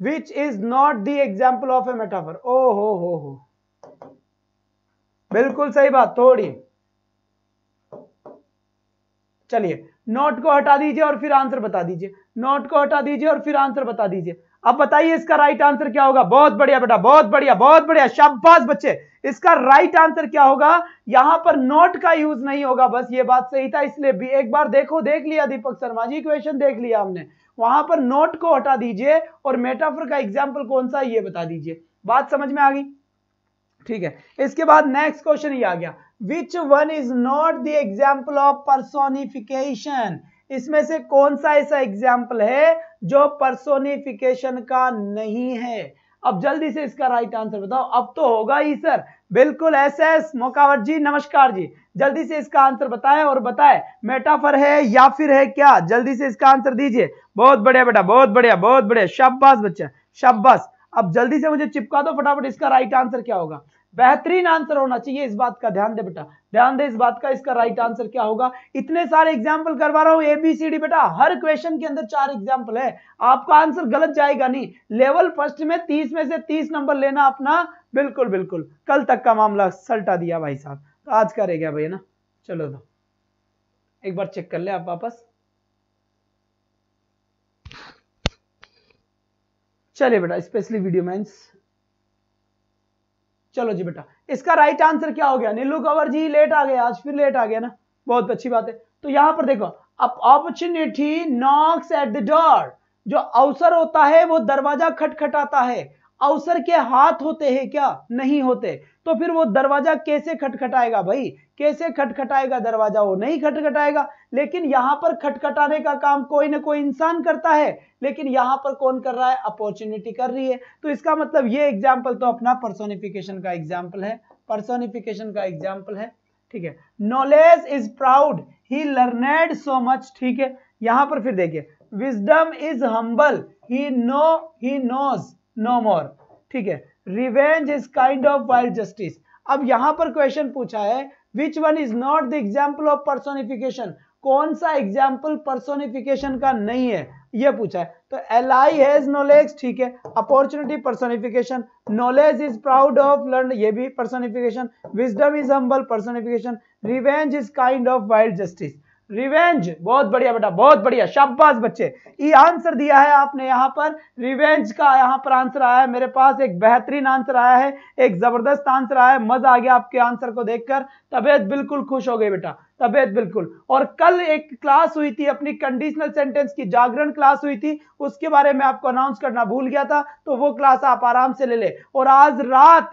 which is not the example of a metaphor। ओ हो, बिल्कुल सही बात, थोड़ी चलिए नोट को हटा दीजिए और फिर आंसर बता दीजिए, नोट को हटा दीजिए और फिर आंसर बता दीजिए। अब बताइए इसका राइट आंसर क्या होगा, बहुत बढ़िया बेटा, बहुत बढ़िया, शाबाश बच्चे। इसका राइट आंसर क्या होगा, यहां पर नोट का यूज नहीं होगा, बस ये बात सही था, इसलिए भी एक बार देखो, देख लिया दीपक शर्मा जी, क्वेश्चन देख लिया हमने, वहां पर नोट को हटा दीजिए और मेटाफर का एग्जाम्पल कौन सा ये बता दीजिए। बात समझ में आ गई, ठीक है। इसके बाद नेक्स्ट क्वेश्चन ये आ गया, विच one is not the example of personification, इसमें से कौन सा ऐसा एग्जाम्पल है जो पर्सोनिफिकेशन का नहीं है। अब जल्दी से इसका राइट आंसर बताओ, अब तो होगा ही सर, बिल्कुल एसएस मोकावत जी नमस्कार जी, जल्दी से इसका आंसर बताएं और बताएं मेटाफर है या फिर है क्या, जल्दी से इसका आंसर दीजिए। बहुत बढ़िया बेटा, बहुत बढ़िया, शाबाश बच्चा, शाबाश। अब जल्दी से मुझे चिपका दो फटाफट, इसका राइट आंसर क्या होगा, बेहतरीन आंसर होना चाहिए, इस बात का ध्यान दे बेटा, ध्यान दे इस बात का, इसका राइट आंसर क्या होगा। इतने सारे एग्जाम्पल करवा रहा हूं, एबीसीडी बेटा, हर क्वेश्चन के अंदर 4 एग्जाम्पल है, आपका आंसर गलत जाएगा नहीं। लेवल फर्स्ट में 30 में से 30 नंबर लेना अपना, बिल्कुल, कल तक का मामला सल्टा दिया भाई साहब, तो आज का रह गया भैया ना। चलो तो एक बार चेक कर ले आप वापस, चलिए बेटा, स्पेशली वीडियो मेंस। चलो जी बेटा, इसका राइट आंसर क्या हो गया, नीलू कंवर जी लेट आ गए, आज फिर लेट आ गया ना, बहुत अच्छी बात है। तो यहां पर देखो, अब opportunity Knox at the door, जो अवसर होता है वो दरवाजा खटखटाता है, अवसर के हाथ होते हैं क्या, नहीं होते, तो फिर वो दरवाजा कैसे खटखटाएगा भाई, कैसे खटखटाएगा दरवाजा, वो नहीं खटखटाएगा। लेकिन यहां पर खटखटाने का काम कोई ना कोई इंसान करता है, लेकिन यहां पर कौन कर रहा है, अपॉर्चुनिटी कर रही है। तो इसका मतलब ये एग्जाम्पल तो अपना पर्सोनिफिकेशन का एग्जाम्पल है, पर्सोनिफिकेशन का एग्जाम्पल है। ठीक है। Knowledge is proud, he learned so much, ठीक है। यहां पर फिर देखिए, wisdom is humble, he knows no more, ठीक है। Revenge is kind of wild justice. अब यहां पर क्वेश्चन पूछा है which one is not the example of personification, कौन सा एग्जाम्पल पर्सोनिफिकेशन का नहीं है, यह पूछा है। तो एलाई हैज नॉलेज, ठीक है। Opportunity personification, knowledge is proud of learn, ये भी personification. Wisdom is humble personification. Revenge is kind of wild justice, revenge, बहुत बढ़िया बेटा, बहुत बढ़िया, शाबाश बच्चे। ये आंसर दिया है आपने यहां पर, रिवेंज का यहां पर आंसर आया है मेरे पास, एक बेहतरीन आंसर आया है, एक जबरदस्त आंसर आया है। मजा आ गया आपके आंसर को देखकर, तबीयत बिल्कुल खुश हो गई बेटा, तबीयत बिल्कुल। और कल एक क्लास हुई थी अपनी कंडीशनल सेंटेंस की, जागरण क्लास हुई थी, उसके बारे में आपको अनाउंस करना भूल गया था, तो वो क्लास आप आराम से ले ले। और आज रात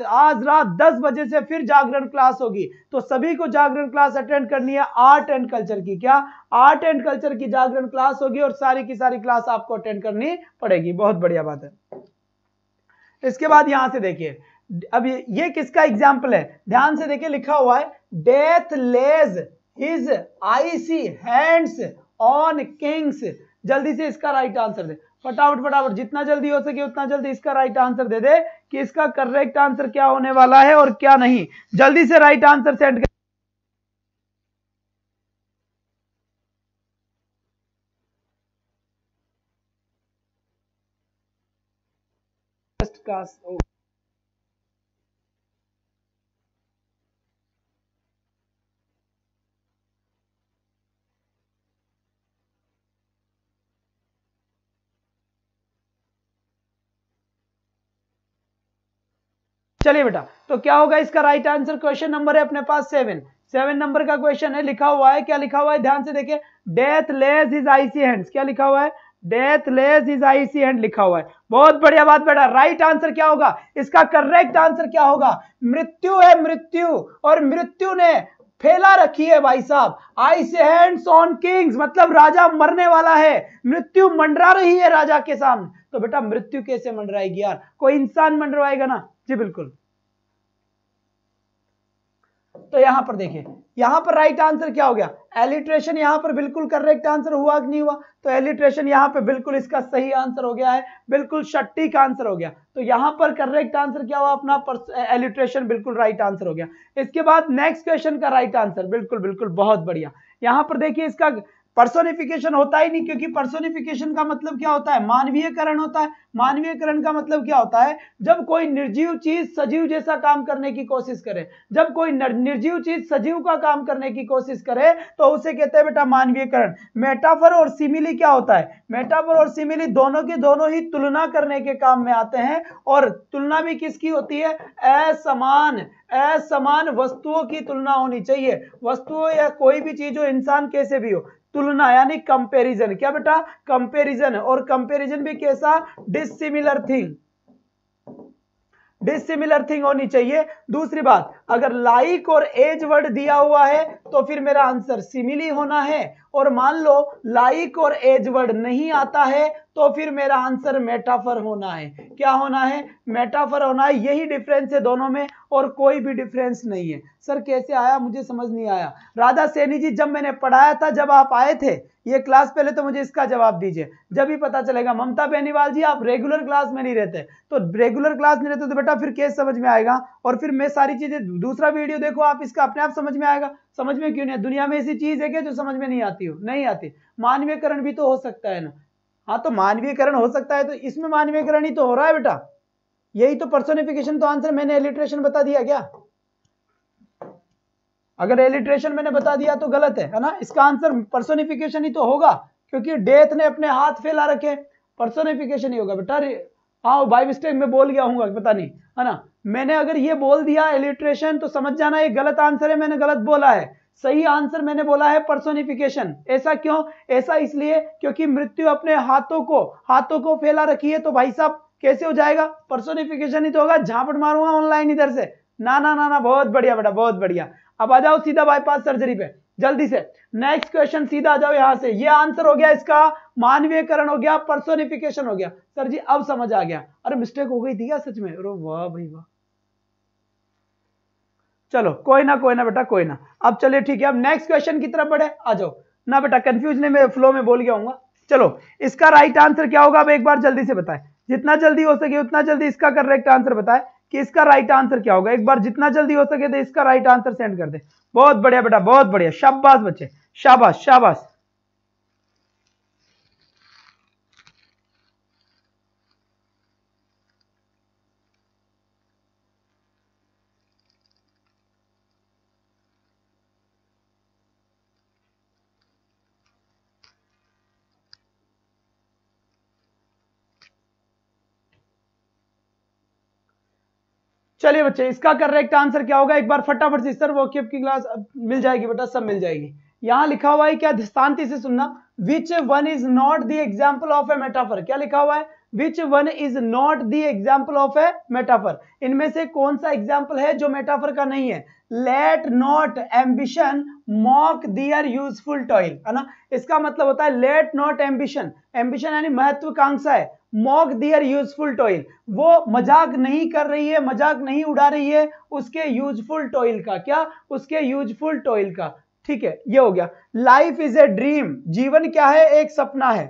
10 बजे से फिर जागरण क्लास होगी, तो सभी को जागरण क्लास अटेंड करनी है, आर्ट एंड कल्चर की। क्या? आर्ट एंड कल्चर की जागरण क्लास होगी, और सारी की सारी क्लास आपको अटेंड करनी पड़ेगी। बहुत बढ़िया बात है। इसके बाद यहां से देखिए, अब ये किसका एग्जाम्पल है, ध्यान से देखिए, लिखा हुआ है death lays his icy hands on kings. जल्दी से इसका राइट आंसर दे, फटाफट फटाफट, जितना जल्दी हो सके उतना जल्दी इसका राइट आंसर दे दे कि इसका करेक्ट आंसर क्या होने वाला है और क्या नहीं। जल्दी से राइट आंसर सेंड कर। क्लास चलिए बेटा, तो क्या होगा इसका राइट आंसर, क्वेश्चन नंबर है अपने पास 7 नंबर का क्वेश्चन है। लिखा हुआ है, क्या लिखा हुआ है, ध्यान से देखिए, death lays his icy hands, क्या लिखा हुआ है, death lays his IC hand लिखा हुआ है। बहुत बढ़िया बात बेटा, राइट आंसर क्या होगा, इसका करेक्ट आंसर क्या होगा, मृत्यु है, मृत्यु। और मृत्यु ने फैला रखी है भाई साहब आइस हैंड्स ऑन किंग्स, मतलब राजा मरने वाला है, मृत्यु मंडरा रही है राजा के सामने। तो बेटा मृत्यु कैसे मंडराएगी यार, कोई इंसान मंडराएगा ना, जी बिल्कुल। तो यहां पर देखिए, यहां पर राइट आंसर क्या हो गया, एलिट्रेशन यहां पर बिल्कुल करेक्ट आंसर हुआ कि नहीं हुआ, तो एलिट्रेशन यहां पे बिल्कुल इसका सही आंसर हो गया है, बिल्कुल सटीक आंसर हो गया। तो यहां पर करेक्ट आंसर क्या हुआ अपना, एलिट्रेशन बिल्कुल राइट आंसर हो गया। इसके बाद नेक्स्ट क्वेश्चन का राइट आंसर, बिल्कुल बिल्कुल बहुत बढ़िया। यहां पर देखिए इसका पर्सोनिफिकेशन होता ही नहीं, क्योंकि पर्सोनिफिकेशन का मतलब क्या होता है, मानवीयकरण होता है। मानवीयकरण का मतलब क्या होता है, जब कोई निर्जीव चीज सजीव जैसा काम करने की कोशिश करे, जब कोई निर्जीव चीज सजीव का काम करने की कोशिश करे तो उसे कहते हैं बेटा मानवीयकरण। मेटाफर और सिमिली क्या होता है, मेटाफर और सिमिली दोनों की दोनों ही तुलना करने के काम में आते हैं, और तुलना भी किसकी होती है, असमान वस्तुओं की तुलना होनी चाहिए, वस्तुओं या कोई भी चीज हो, इंसान कैसे भी हो, तुलना यानी कंपैरिजन। क्या बेटा, कंपैरिजन। और कंपैरिजन भी कैसा, डिसिमिलर थिंग, डिसिमिलर थिंग होनी चाहिए। दूसरी बात, अगर लाइक और एज वर्ड दिया हुआ है तो फिर मेरा आंसर सिमिली होना है, और मान लो लाइक और एज वर्ड नहीं आता है तो फिर मेरा आंसर मेटाफर होना है। क्या होना है, मेटाफर होना है। यही डिफरेंस है दोनों में, और कोई भी डिफरेंस नहीं है। सर कैसे आया, मुझे समझ नहीं आया। राधा सैनी जी, जब मैंने पढ़ाया था, जब आप आए थे ये क्लास, पहले तो मुझे इसका जवाब दीजिए, जब ही पता चलेगा। ममता बेनीवाल जी, आप रेगुलर क्लास में नहीं रहते, तो रेगुलर क्लास नहीं रहते तो बेटा फिर कैसे समझ में आएगा, और फिर मैं सारी चीजें, दूसरा वीडियो देखो आप, इसका अपने आप समझ में आएगा। समझ में क्यों नहीं, दुनिया में ऐसी चीज है क्या जो समझ में नहीं आती हो, नहीं आती। मानवीयकरण भी तो हो सकता है ना, हाँ तो मानवीयकरण हो सकता है, तो इसमें मानवीयकरण ही तो हो रहा है बेटा, यही तो पर्सोनिफिकेशन। तो आंसर मैंने एलिट्रेशन बता दिया क्या, अगर एलिट्रेशन मैंने बता दिया तो गलत है ना, इसका आंसर पर्सोनिफिकेशन ही तो होगा, क्योंकि डेथ ने अपने हाथ फैला रखे, पर्सोनिफिकेशन ही होगा बेटा। हाँ बाय मिस्टेक में बोल गया हूँ, पता नहीं है ना, मैंने अगर ये बोल दिया एलिट्रेशन तो समझ जाना ये गलत आंसर है, मैंने गलत बोला है। सही आंसर मैंने बोला है पर्सोनिफिकेशन। ऐसा क्यों, ऐसा इसलिए क्योंकि मृत्यु अपने हाथों को फैला रखी है, तो भाई साहब कैसे हो जाएगा, पर्सोनिफिकेशन ही तो होगा। झापट मारूंगा ऑनलाइन इधर से, ना ना ना ना, बहुत बढ़िया बेटा, बहुत बढ़िया। अब आ जाओ सीधा बाईपास सर्जरी पे, जल्दी से नेक्स्ट क्वेश्चन, सीधा आ जाओ यहां से। ये आंसर हो गया इसका, मानवीयकरण हो गया, पर्सोनिफिकेशन हो गया। सर जी अब समझ आ गया, अरे मिस्टेक हो गई थी क्या सच में, अरे वाह भाई वाह। चलो कोई ना बेटा कोई ना। अब चलिए ठीक है, अब नेक्स्ट क्वेश्चन की तरफ बढ़े, आ जाओ ना बेटा, कंफ्यूज नहीं, मैं फ्लो में बोल गया हूँ। चलो इसका राइट आंसर क्या होगा, अब एक बार जल्दी से बताएं, जितना जल्दी हो सके उतना जल्दी इसका करेक्ट आंसर बताएं कि इसका राइट आंसर क्या होगा। एक बार जितना जल्दी हो सके तो इसका राइट आंसर सेंड कर दे। बहुत बढ़िया बेटा, बहुत बढ़िया, शाबाश बच्चे, शाबाश शाबाश। चलिए बच्चे, इसका करेक्ट आंसर क्या होगा, एक बार फटाफट से सर वोकैब की क्लास मिल जाएगी बेटा, सब मिल जाएगी। यहां लिखा हुआ है क्या, शांति से सुनना, विच one is not the example of a metaphor. क्या लिखा हुआ है, which one is not the example of a metaphor. इनमें से कौन सा एग्जाम्पल है जो मेटाफर का नहीं है। Let not ambition mock their useful toil, है ना। इसका मतलब होता है लेट नॉट एम्बिशन, एम्बिशन यानी महत्वाकांक्षा है, मॉक दियर यूजफुल टॉयल, वो मजाक नहीं कर रही है, मजाक नहीं उड़ा रही है उसके यूजफुल टॉयल का। क्या, उसके यूजफुल टॉयल का। ठीक है, ये हो गया। लाइफ इज ए ड्रीम, जीवन क्या है, एक सपना है।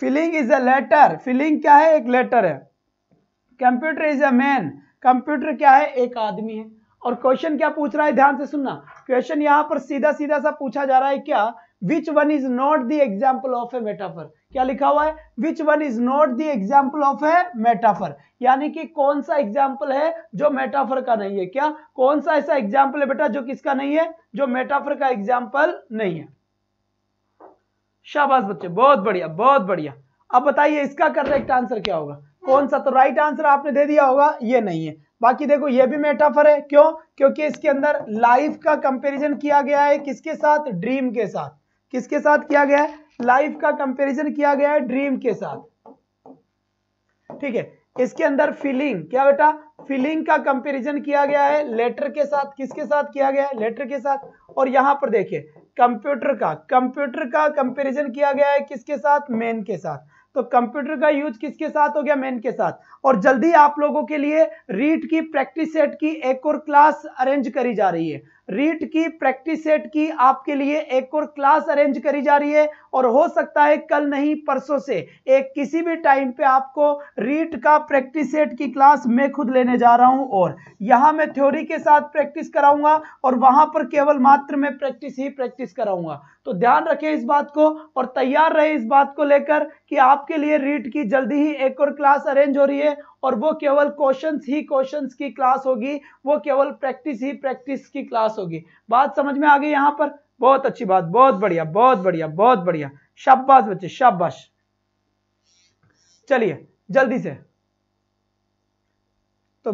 Feeling is a letter, feeling क्या है, एक लेटर है। Computer is a man, computer क्या है, एक आदमी है। और क्वेश्चन क्या पूछ रहा है, ध्यान से सुनना, क्वेश्चन यहां पर सीधा सीधा सा पूछा जा रहा है क्या, which one is not the example of a metaphor. क्या लिखा हुआ है, which one is not the example of a metaphor, यानी कि कौन सा एग्जाम्पल है जो मेटाफर का नहीं है। क्या, कौन सा ऐसा एग्जाम्पल है बेटा जो किसका नहीं है, जो मेटाफर का एग्जाम्पल नहीं है। शाबाश बच्चे, बहुत बढ़िया बहुत बढ़िया। अब बताइए इसका करेक्ट आंसर क्या होगा, कौन सा। तो राइट आंसर आपने दे दिया होगा, ये नहीं है। बाकी देखो ये भी मेटाफर है, क्यों, क्योंकि इसके अंदर लाइफ का कंपैरिजन किया गया है किसके साथ, ड्रीम के साथ। किसके साथ किया गया है, लाइफ का कंपैरिजन किया गया है ड्रीम के साथ। ठीक है, इसके अंदर फीलिंग, क्या बेटा, फीलिंग का कंपैरिजन किया गया है लेटर के साथ। किसके साथ किया गया है, लेटर के साथ। और यहां पर देखिए कंप्यूटर का कंपैरिजन किया गया है किसके साथ, मैन के साथ। तो कंप्यूटर का यूज किसके साथ हो गया, मैन के साथ। और जल्दी आप लोगों के लिए रीट की प्रैक्टिस सेट की एक और क्लास अरेंज करी जा रही है। रीट की प्रैक्टिस सेट की आपके लिए एक और क्लास अरेंज करी जा रही है, और हो सकता है कल नहीं परसों से एक किसी भी टाइम पे आपको रीट का प्रैक्टिस सेट की क्लास मैं खुद लेने जा रहा हूं। और यहां मैं थ्योरी के साथ प्रैक्टिस कराऊंगा और वहां पर केवल मात्र मैं प्रैक्टिस ही प्रैक्टिस कराऊंगा। तो ध्यान रखें इस बात को और तैयार रहे इस बात को लेकर कि आपके लिए रीट की जल्दी ही एक और क्लास अरेंज हो रही है, और वो केवल क्वेश्चंस की क्लास होगी, वो केवल प्रैक्टिस ही प्रैक्टिस की क्लास होगी। बात समझ में आ गई यहां पर, बहुत अच्छी बात, बहुत बढ़िया बहुत बढ़िया बहुत बढ़िया, शाबाश बच्चे शाबाश। चलिए जल्दी से, तो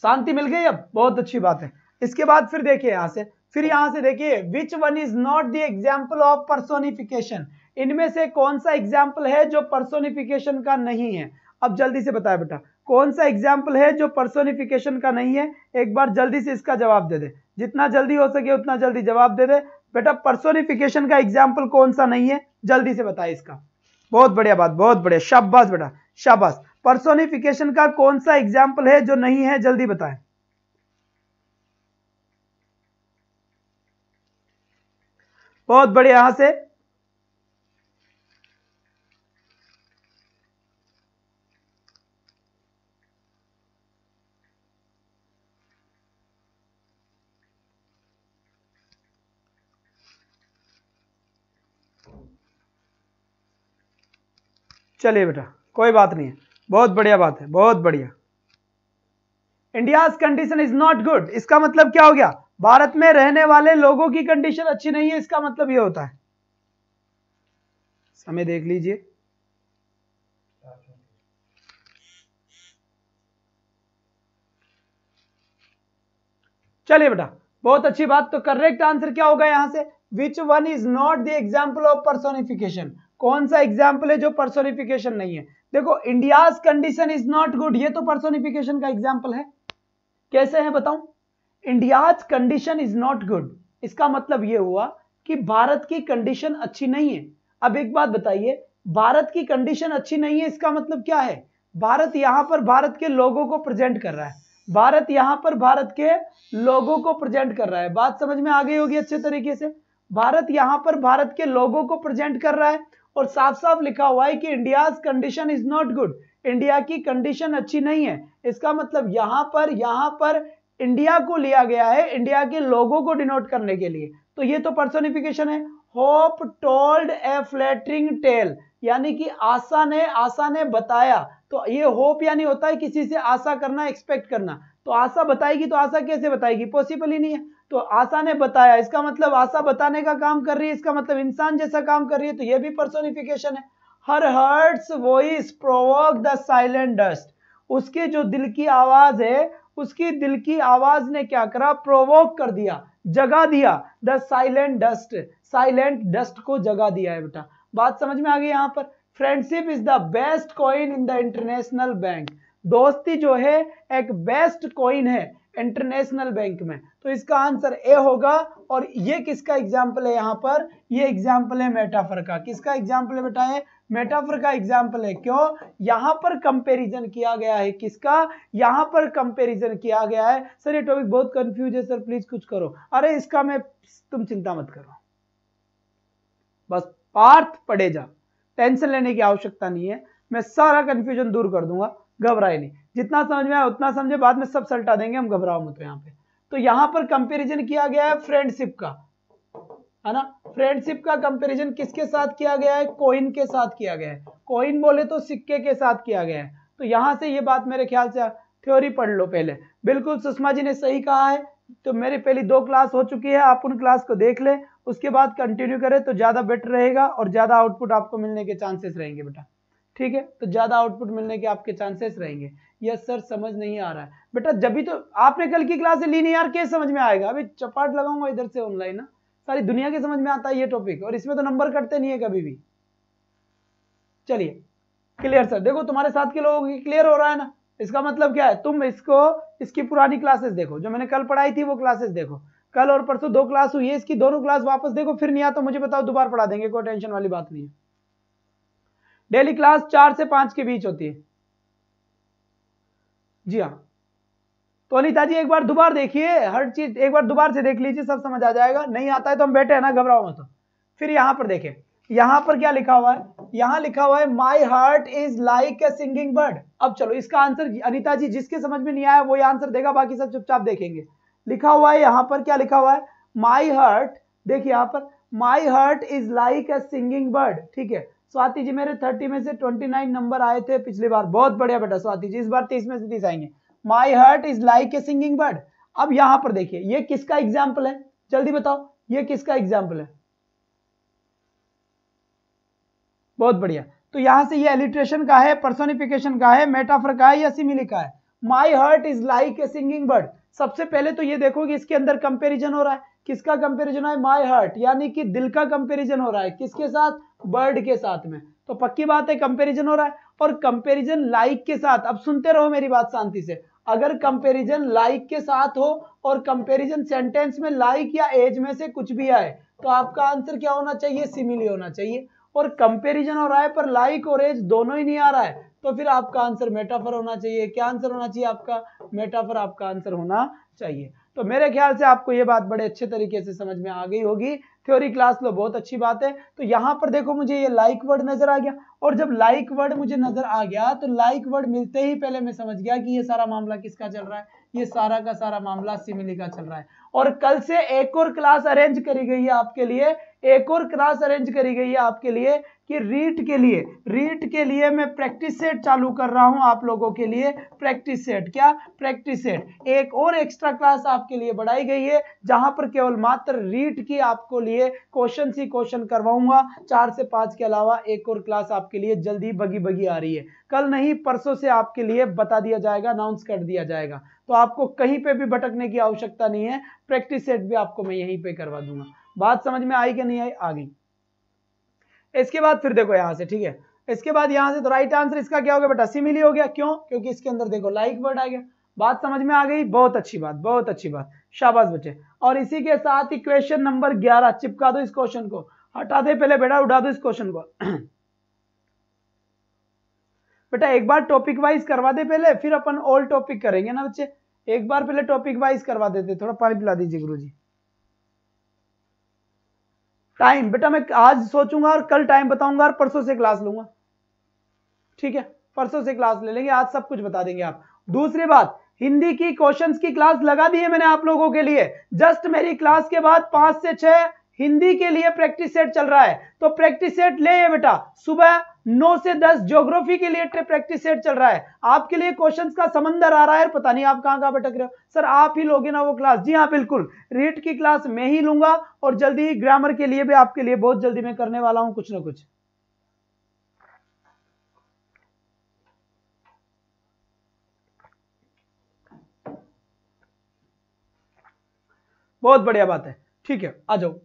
शांति मिल गई, अब बहुत अच्छी बात है। इसके बाद फिर देखिए यहां से देखिए, विच one is not the example of personification. इनमें से कौन सा एग्जाम्पल है जो पर्सोनिफिकेशन का नहीं है। अब जल्दी से बताया बेटा, कौन सा एग्जाम्पल है जो पर्सोनिफिकेशन का नहीं है। एक बार जल्दी से इसका जवाब दे दे, जितना जल्दी हो सके उतना जल्दी जवाब दे दे बेटा। पर्सोनिफिकेशन का एग्जाम्पल कौन सा नहीं है, जल्दी से बताए इसका। बहुत बढ़िया बात, बहुत बढ़िया, शाबाश बेटा शाबाश। पर्सोनिफिकेशन का कौन सा एग्जाम्पल है जो नहीं है, जल्दी बताएं। बहुत बढ़िया, यहां से चलिए बेटा, कोई बात नहीं है, बहुत बढ़िया बात है, बहुत बढ़िया। India's condition is not good, इसका मतलब क्या हो गया, भारत में रहने वाले लोगों की कंडीशन अच्छी नहीं है, इसका मतलब यह होता है। समय देख लीजिए, चलिए बेटा बहुत अच्छी बात। तो करेक्ट आंसर क्या होगा यहां से, विच one is not the example of personification. कौन सा एग्जाम्पल है जो पर्सोनिफिकेशन नहीं है। देखो India's condition is not good, ये तो पर्सोनिफिकेशन का एग्जाम्पल है। कैसे है बताऊं, India's condition is not good, इसका मतलब यह हुआ कि भारत की कंडीशन अच्छी नहीं है। अब एक बात बताइए, भारत की कंडीशन अच्छी नहीं है इसका मतलब क्या है, भारत यहां पर भारत के लोगों को प्रेजेंट कर रहा है। भारत यहां पर भारत के लोगों को प्रेजेंट कर रहा है। बात समझ में आ गई होगी अच्छे तरीके से। भारत यहां पर भारत के लोगों को प्रेजेंट कर रहा है और साफ साफ लिखा हुआ है कि India's condition is not good, India की कंडीशन अच्छी नहीं है। इसका मतलब यहां पर इंडिया को लिया गया है इंडिया के लोगों को डिनोट करने के लिए। तो ये तो पर्सोनिफिकेशन है। होप टोल्ड ए फ्लैटरिंग टेल, यानी कि आशा ने बताया। तो ये होप यानी होता है किसी से आशा करना, एक्सपेक्ट करना। तो आशा बताएगी, तो आशा कैसे बताएगी, पॉसिबल ही नहीं है। तो आशा ने बताया, इसका मतलब आशा बताने का काम कर रही है, इसका मतलब इंसान जैसा काम कर रही है। तो ये भी पर्सोनिफिकेशन है। Her hearts voice provoke the silent dust, उसके जो दिल की आवाज है, उसकी दिल की आवाज ने क्या करा, प्रोवोक कर दिया, जगा दिया द साइलेंट डस्ट को जगा दिया है बेटा। बात समझ में आ गई। यहां पर friendship is the best coin in the international bank, दोस्ती जो है एक बेस्ट कॉइन है इंटरनेशनल बैंक में। तो इसका आंसर ए होगा। और ये किसका एग्जाम्पल है, यहां पर ये एग्जाम्पल है मेटाफर का। किसका एग्जाम्पल है बेटा, है मेटाफर का एग्जाम्पल है। क्यों, यहां पर कंपैरिजन किया गया है, किसका, यहां पर कंपैरिजन किया गया है। सर ये टॉपिक बहुत कंफ्यूज है सर, प्लीज कुछ करो। अरे इसका मैं, तुम चिंता मत करो, बस पार्थ पढ़े जा, टेंशन लेने की आवश्यकता नहीं है। मैं सारा कंफ्यूजन दूर कर दूंगा, घबराए नहीं। जितना समझ में आया उतना समझे, बाद में सब सल्टा देंगे हम, घबराओ मत। यहाँ पे तो यहां पर कंपैरिजन किया गया है फ्रेंडशिप का, है ना। फ्रेंडशिप का कंपैरिजन किसके साथ किया गया है, कॉइन के साथ किया गया है। कॉइन बोले तो सिक्के के साथ किया गया है। तो यहां से ये बात मेरे ख्याल से थ्योरी पढ़ लो पहले। बिल्कुल सुषमा जी ने सही कहा है। तो मेरी पहली 2 क्लास हो चुकी है, आप उन क्लास को देख ले, उसके बाद कंटिन्यू करें तो ज्यादा बेटर रहेगा और ज्यादा आउटपुट आपको मिलने के चांसेस रहेंगे बेटा। ठीक है, तो ज्यादा आउटपुट मिलने के आपके चांसेस रहेंगे। यस सर समझ नहीं आ रहा है बेटा, जब भी तो आपने कल की क्लास ली नहीं यार, कैसे समझ में आएगा। अभी चपाट लगाऊंगा इधर से ऑनलाइन ना, सारी दुनिया के समझ में आता है ये टॉपिक, और इसमें तो नंबर कटते नहीं है कभी भी। चलिए क्लियर सर, देखो तुम्हारे साथ के लोगों की क्लियर हो रहा है ना। इसका मतलब क्या है, तुम इसकी पुरानी क्लासेस देखो, जो मैंने कल पढ़ाई थी वो क्लासेस देखो। कल और परसों 2 क्लास हुई है, इसकी दोनों क्लास वापस देखो, फिर नहीं आता तो मुझे बताओ, दोबारा पढ़ा देंगे, कोई टेंशन वाली बात नहीं है। डेली क्लास 4 से 5 के बीच होती है। जी हाँ, तो अनिता जी एक बार दोबारा देखिए, हर चीज एक बार दोबारा से देख लीजिए, सब समझ आ जाएगा। नहीं आता है तो हम बैठे हैं ना, घबराओ मत। फिर यहां पर देखें, यहां पर क्या लिखा हुआ है, यहां लिखा हुआ है my heart is like A singing bird. अब चलो इसका आंसर अनिता जी जिसके समझ में नहीं आया वो ये आंसर देगा, बाकी सब चुपचाप देखेंगे। लिखा हुआ है यहां पर, क्या लिखा हुआ है, माई हार्ट, देखिए यहां पर my heart is like A singing bird. ठीक है स्वाति जी, मेरे 30 में से 29 नंबर आए थे पिछली बार, बहुत बढ़िया बेटा स्वाति जी, इस बार 30 में से 30 आएंगे। My heart is like A singing bird. अब यहां पर देखिए ये किसका एग्जाम्पल है, जल्दी बताओ ये किसका एग्जाम्पल है। बहुत बढ़िया, तो यहां से ये एलिट्रेशन का है, पर्सोनिफिकेशन का है, मेटाफर का है या सिमिली का है। My heart is like A singing bird. सबसे पहले तो ये देखो कि इसके अंदर कंपैरिजन हो रहा है, किसका कंपैरिजन है, माई हार्ट, यानी कि दिल का कंपैरिजन हो रहा है, किसके साथ, बर्ड के साथ में। तो पक्की बात है कंपैरिजन हो रहा है, और कंपैरिजन लाइक के साथ। अब सुनते रहो मेरी बात शांति से, अगर कंपैरिजन लाइक के साथ हो और कंपैरिजन सेंटेंस में लाइक या एज में से कुछ भी आए, तो आपका आंसर क्या होना चाहिए, सिमिली होना चाहिए। और कंपैरिजन हो रहा है पर लाइक और एज दोनों ही नहीं आ रहा है, तो फिर आपका आंसर मेटाफर होना चाहिए। क्या आंसर होना चाहिए आपका, मेटाफर आपका आंसर होना चाहिए। तो मेरे ख्याल से आपको ये बात बड़े अच्छे तरीके से समझ में आ गई होगी। थ्योरी क्लास लो, बहुत अच्छी बात है। तो यहां पर देखो मुझे ये लाइक वर्ड नजर आ गया, और जब लाइक वर्ड मुझे नजर आ गया तो लाइक वर्ड मिलते ही पहले मैं समझ गया कि ये सारा मामला किसका चल रहा है, ये सारा का सारा मामला सिमिली का चल रहा है। और कल से एक और क्लास अरेंज करी गई है आपके लिए, एक और क्लास अरेंज करी गई है आपके लिए कि रीट के लिए मैं प्रैक्टिस सेट चालू कर रहा हूं आप लोगों के लिए। प्रैक्टिस सेट, क्या प्रैक्टिस सेट, एक और एक्स्ट्रा क्लास आपके लिए बढ़ाई गई है, जहां पर केवल मात्र रीट की आपको लिए क्वेश्चन ही क्वेश्चन करवाऊंगा। 4 से 5 के अलावा एक और क्लास आपके लिए जल्दी बगी आ रही है, कल नहीं परसों से आपके लिए बता दिया जाएगा, अनाउंस कर दिया जाएगा। तो आपको कहीं पे भी भटकने की आवश्यकता नहीं है, प्रैक्टिस सेट भी आपको मैं यहीं पे करवा दूंगा। बात समझ में आई कि नहीं आई, आ गई। इसके बाद फिर देखो यहां से, ठीक है, इसके बाद यहां से तो राइट आंसर इसका क्या हो गया बेटा, सिमिली हो गया। क्यों, क्योंकि इसके अंदर देखो लाइक वर्ड आ गया। बात समझ में आ गई, बहुत अच्छी बात, बहुत अच्छी बात, शाबाश बच्चे। और इसी के साथ ही क्वेश्चन नंबर 11 चिपका दो, इस क्वेश्चन को हटा दे पहले बेटा, उड़ा दो इस क्वेश्चन को बेटा। एक बार टॉपिक वाइज करवा दे पहले, फिर अपन ऑल टॉपिक करेंगे ना बच्चे। एक बार पहले टॉपिक वाइज करवा देते। थोड़ा पानी पिला दीजिए गुरुजी। टाइम बेटा मैं आज सोचूंगा और कल टाइम बताऊंगा और परसों से क्लास लूंगा, ठीक है, परसों से क्लास ले लेंगे, आज सब कुछ बता देंगे आप। दूसरी बात, हिंदी की क्वेश्चंस की क्लास लगा दी है मैंने आप लोगों के लिए। जस्ट मेरी क्लास के बाद 5 से 6 हिंदी के लिए प्रैक्टिस सेट चल रहा है, तो प्रैक्टिस सेट ले बेटा। सुबह 9 से 10 ज्योग्राफी के लिए प्रैक्टिस सेट चल रहा है। आपके लिए क्वेश्चंस का समंदर आ रहा है, पता नहीं आप कहां भटक रहे हो। सर आप ही लोगे ना वो क्लास? जी हाँ बिल्कुल, रीड की क्लास मैं ही लूंगा और जल्दी ही ग्रामर के लिए भी आपके लिए बहुत जल्दी मैं करने वाला हूं कुछ ना कुछ। बहुत बढ़िया बात है, ठीक है, आ जाओ।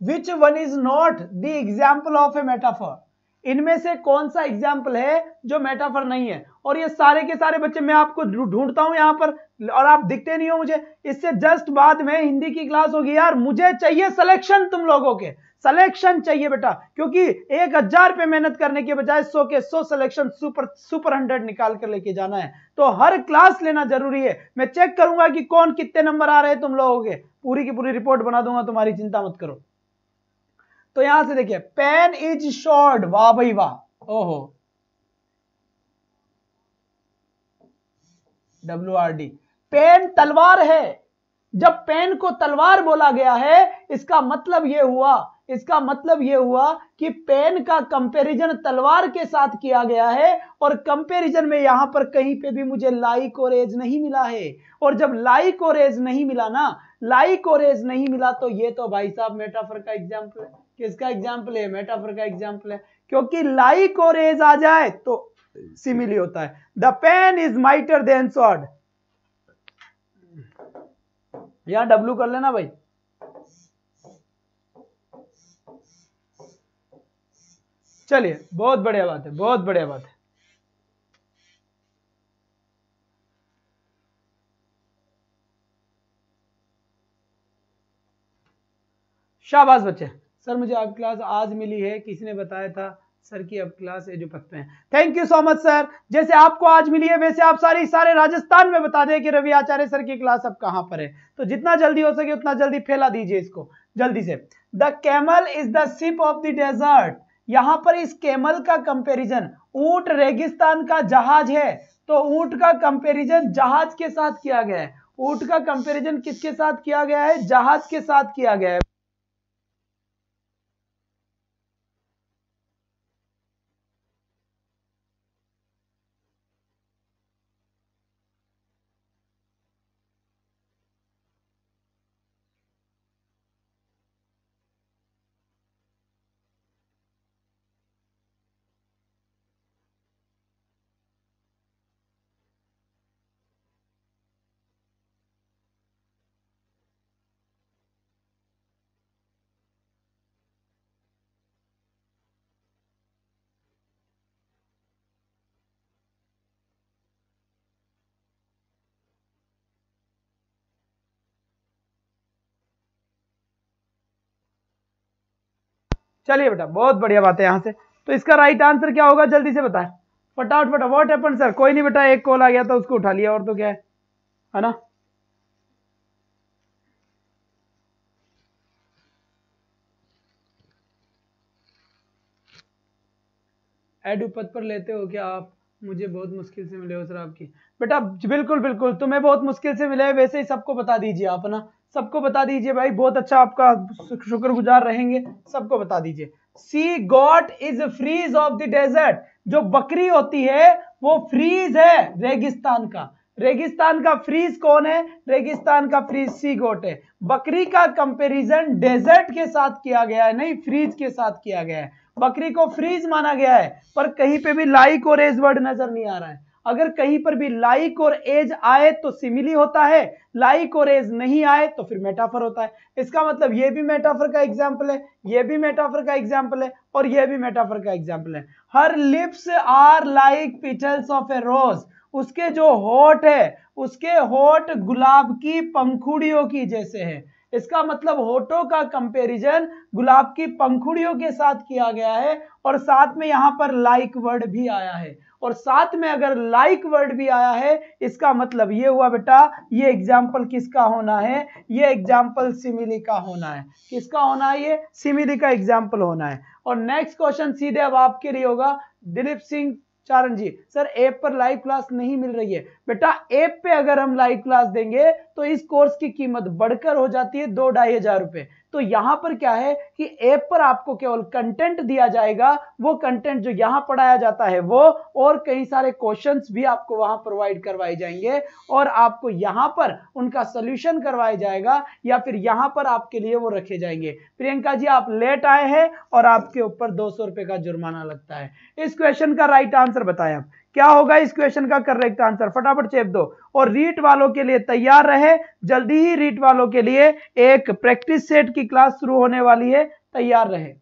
विच one is not the example of a metaphor? इनमें से कौन सा एग्जाम्पल है जो मेटाफर नहीं है? और ये सारे के सारे बच्चे मैं आपको ढूंढता हूं यहां पर और आप दिखते नहीं हो मुझे। इससे जस्ट बाद में हिंदी की क्लास होगी यार, मुझे चाहिए सिलेक्शन, तुम लोगों के सिलेक्शन चाहिए बेटा, क्योंकि 1000 पे मेहनत करने के बजाय 100 के 100 सिलेक्शन सुपर 100 निकाल कर लेके जाना है। तो हर क्लास लेना जरूरी है। मैं चेक करूंगा कि कौन कितने नंबर आ रहे हैं तुम लोगों के, पूरी की पूरी रिपोर्ट बना दूंगा, तुम्हारी चिंता मत करो। तो यहां से देखिए, पेन इज शॉर्ट, वाह भाई वाह, ओहो, WRD, पेन तलवार है। जब पेन को तलवार बोला गया है, इसका मतलब यह हुआ कि पेन का कंपैरिजन तलवार के साथ किया गया है, और कंपैरिजन में यहां पर कहीं पे भी मुझे लाइक और एज नहीं मिला है। और जब लाइक और एज नहीं मिला ना, लाइक और एज नहीं मिला, तो ये तो भाई साहब मेटाफर का एग्जाम्पल है। किसका एग्जाम्पल है? मेटाफर का एग्जाम्पल है, क्योंकि लाइक और एज आ जाए तो सिमिली होता है। The pen is mightier than sword, यहां W कर लेना भाई। चलिए, बहुत बढ़िया बात है, बहुत बढ़िया बात है। शाबाश बच्चे। सर मुझे अब क्लास आज मिली है, किसी ने बताया था सर की अब क्लास है जो पकते हैं। Thank you so much sir. जैसे आपको आज मिली है वैसे आप सारे राजस्थान में बता दें कि रवि आचार्य सर की क्लास अब कहां पर है। तो जितना जल्दी हो सके उतना जल्दी फैला दीजिए इसको जल्दी से। The camel is the ship of the desert. यहां पर इस कैमल का कंपेरिजन, ऊंट रेगिस्तान का जहाज है, तो ऊंट का कंपेरिजन जहाज के साथ किया गया है। ऊंट का कंपेरिजन किसके साथ किया गया है? जहाज के साथ किया गया है। चलिए बेटा, बहुत बढ़िया बात है। यहां से तो इसका राइट आंसर क्या होगा जल्दी से बताएं फटाफट। What happened sir? कोई नहीं बेटा, एक कॉल आ गया था उसको उठा लिया, और तो क्या है ना। एडू पद पर लेते हो क्या आप? मुझे बहुत मुश्किल से मिले हो सर आपकी। बेटा बिल्कुल बिल्कुल, तुम्हें बहुत मुश्किल से मिले, वैसे ही सबको बता दीजिए आप ना, सबको बता दीजिए भाई, बहुत अच्छा, आपका शुक्रगुजार रहेंगे, सबको बता दीजिए। She goat is freeze of the desert. जो बकरी होती है वो फ्रीज है रेगिस्तान का। रेगिस्तान का फ्रीज कौन है? रेगिस्तान का फ्रीज सी गोट है। बकरी का कंपैरिजन डेजर्ट के साथ किया गया है, नहीं फ्रीज के साथ किया गया है। बकरी को फ्रीज माना गया है, पर कहीं पे भी लाइक और एज वर्ड नजर नहीं आ रहा है। अगर कहीं पर भी लाइक और एज आए तो सिमिली होता है, लाइक और एज नहीं आए तो फिर मेटाफर होता है। इसका मतलब ये भी मेटाफर का एग्जाम्पल है, ये भी मेटाफर का एग्जाम्पल है, और ये भी मेटाफर का एग्जाम्पल है। Her lips are like petals of a rose. उसके जो होठ है, उसके होठ गुलाब की पंखुड़ियों की जैसे है। इसका मतलब होठों का कंपैरिजन गुलाब की पंखुड़ियों के साथ किया गया है और साथ में यहां पर लाइक वर्ड भी आया है। और साथ में अगर लाइक वर्ड भी आया है इसका मतलब ये हुआ बेटा ये एग्जाम्पल किसका होना है, ये एग्जाम्पल सिमिली का होना है। किसका होना है, ये सिमिली का एग्जाम्पल होना है। और नेक्स्ट क्वेश्चन सीधे अब आपके लिए होगा दिलीप सिंह चारण जी, सर ऐप पर लाइव क्लास नहीं मिल रही है। बेटा ऐप पे अगर हम लाइव क्लास देंगे तो इस कोर्स की कीमत बढ़कर हो जाती है 2-2.5 हजार रुपए। तो यहां पर क्या है कि ऐप पर आपको केवल कंटेंट दिया जाएगा, वो कंटेंट जो यहां पढ़ाया जाता है वो, और कई सारे क्वेश्चंस भी आपको वहां प्रोवाइड करवाए जाएंगे और आपको यहां पर उनका सोल्यूशन करवाया जाएगा या फिर यहां पर आपके लिए वो रखे जाएंगे। प्रियंका जी आप लेट आए हैं और आपके ऊपर 200 रुपए का जुर्माना लगता है। इस क्वेश्चन का राइट आंसर बताएं आप, क्या होगा इस क्वेश्चन का करेक्ट आंसर, फटाफट चेप दो। और रीट वालों के लिए तैयार रहे, जल्दी ही रीट वालों के लिए एक प्रैक्टिस सेट की क्लास शुरू होने वाली है, तैयार रहे।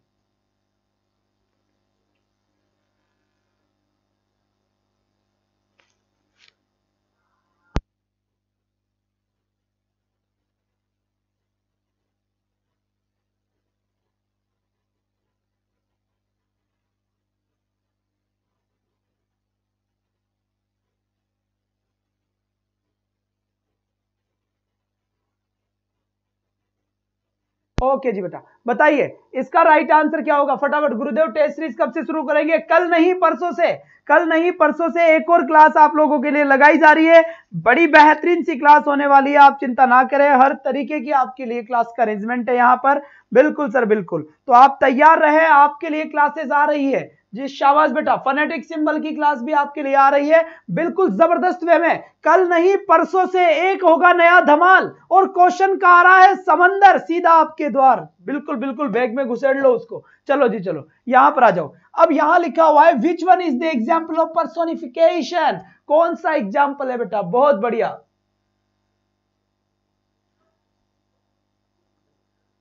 ओके जी बेटा बताइए इसका राइट आंसर क्या होगा, फटाफट। गुरुदेव टेस्ट सीरीज कब से शुरू करेंगे, कल नहीं परसों से। कल नहीं परसों से एक और क्लास आप लोगों के लिए लगाई जा रही है, बड़ी बेहतरीन सी क्लास होने वाली है, आप चिंता ना करें, हर तरीके की आपके लिए क्लास का अरेंजमेंट है यहाँ पर। बिल्कुल सर बिल्कुल, तो आप तैयार रहे, आपके लिए क्लासेस आ रही है जी। शाबाश बेटा, फोनेटिक सिंबल की क्लास भी आपके लिए आ रही है बिल्कुल जबरदस्त वे में। कल नहीं परसों से एक होगा नया धमाल और क्वेश्चन का आ रहा है समंदर सीधा आपके द्वार। बिल्कुल बिल्कुल बैग में घुसेड़ लो उसको। चलो जी चलो यहां पर आ जाओ। अब यहां लिखा हुआ है which one is the example of personification, कौन सा एग्जाम्पल है बेटा, बहुत बढ़िया,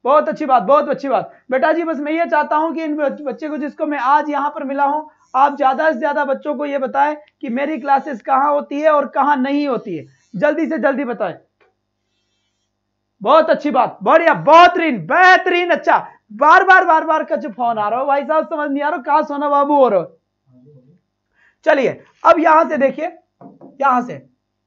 बहुत अच्छी बात, बहुत अच्छी बात बेटा जी। बस मैं ये चाहता हूं कि इन बच्चे को जिसको मैं आज यहां पर मिला हूं, आप ज्यादा से ज्यादा बच्चों को ये बताएं कि मेरी क्लासेस कहां होती है और कहां नहीं होती है, जल्दी से जल्दी बताएं। बहुत अच्छी बात, बढ़िया, बेहतरीन बेहतरीन, अच्छा। बार बार का जो फोन आ रहा हो भाई साहब, समझ नहीं आ रहा कहां सोना बाबू हो रहा। चलिए अब यहां से देखिए, यहां से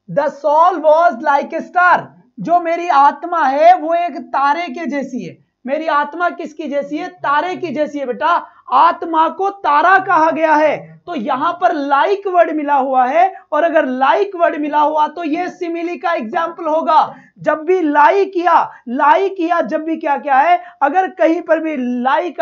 the soul was like a star, जो मेरी आत्मा है वो एक तारे के जैसी है। मेरी आत्मा किसकी जैसी है, तारे की जैसी है बेटा। आत्मा को तारा कहा गया है, तो यहां पर लाइक वर्ड मिला हुआ है, और अगर लाइक वर्ड मिला हुआ तो यह सिमिली का एग्जाम्पल होगा। जब भी लाइक किया जब भी क्या क्या है, अगर कहीं पर भी लाइक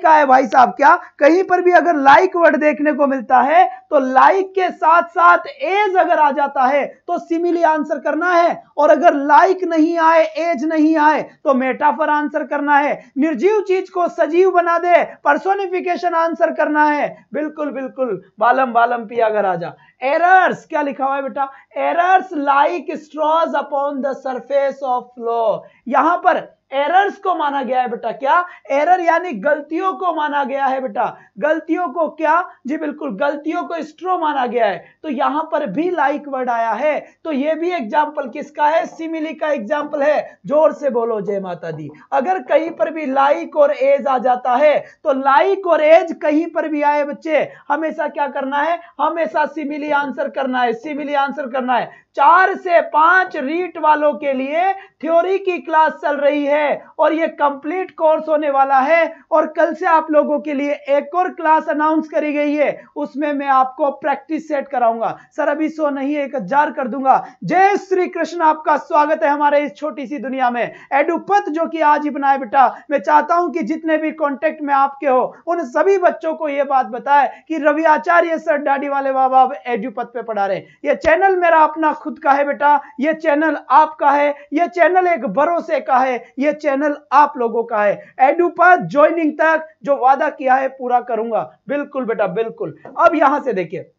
आए भाई साहब, क्या कहीं पर भी अगर लाइक वर्ड देखने को मिलता है तो लाइक के साथ साथ एज अगर आ जाता है तो सिमिली आंसर करना है, और अगर लाइक नहीं आए, एज नहीं आए तो मेटाफर आंसर करना है। निर्जीव चीज को सजीव बना दे, पर्सोनिफिकेशन आंसर करना है। बिल्कुल बिल्कुल, बालम बालम पिया घर आजा। एरर्स क्या लिखा हुआ है बेटा, errors like straws upon the surface of flow. यहां पर एरर्स को माना गया है बेटा, क्या एरर यानी गलतियों को माना गया है बेटा। गलतियों को क्या जी, बिल्कुल गलतियों को स्ट्रो माना गया है, तो यहां पर भी लाइक वर्ड आया है, तो यह भी एग्जाम्पल किसका है, सिमिली का एग्जाम्पल है। जोर से बोलो जय माता दी। अगर कहीं पर भी लाइक और एज आ जाता है तो लाइक और एज कहीं पर भी आए बच्चे, हमेशा क्या करना है, हमेशा सिमिली आंसर करना है, सिमिली आंसर करना है। 4 से 5 रीट वालों के लिए थ्योरी की क्लास चल रही है और ये कंप्लीट कोर्स होने वाला है, और कल से आप लोगों के लिए एक और क्लास अनाउंस करी गई है, उसमें मैं आपको प्रैक्टिस सेट कराऊंगा। सर अभी 100 नहीं 1000 कर दूंगा। जय श्री कृष्ण, आपका स्वागत है हमारे इस छोटी सी दुनिया में। एडुपथ जो कि आज ही बनाए बेटा, मैं चाहता हूं कि जितने भी कॉन्टेक्ट में आपके हो उन सभी बच्चों को यह बात बताए कि रवि आचार्य सर दाढ़ी वाले बाबा एडुपथ पे पढ़ा रहे। ये चैनल मेरा अपना खुद का है बेटा, ये चैनल आपका है, ये चैनल एक भरोसे का है, ये चैनल आप लोगों का है। एडुपथ ज्वाइनिंग तक जो वादा किया है पूरा करूंगा। बिल्कुल बेटा बिल्कुल। अब यहां से देखिए,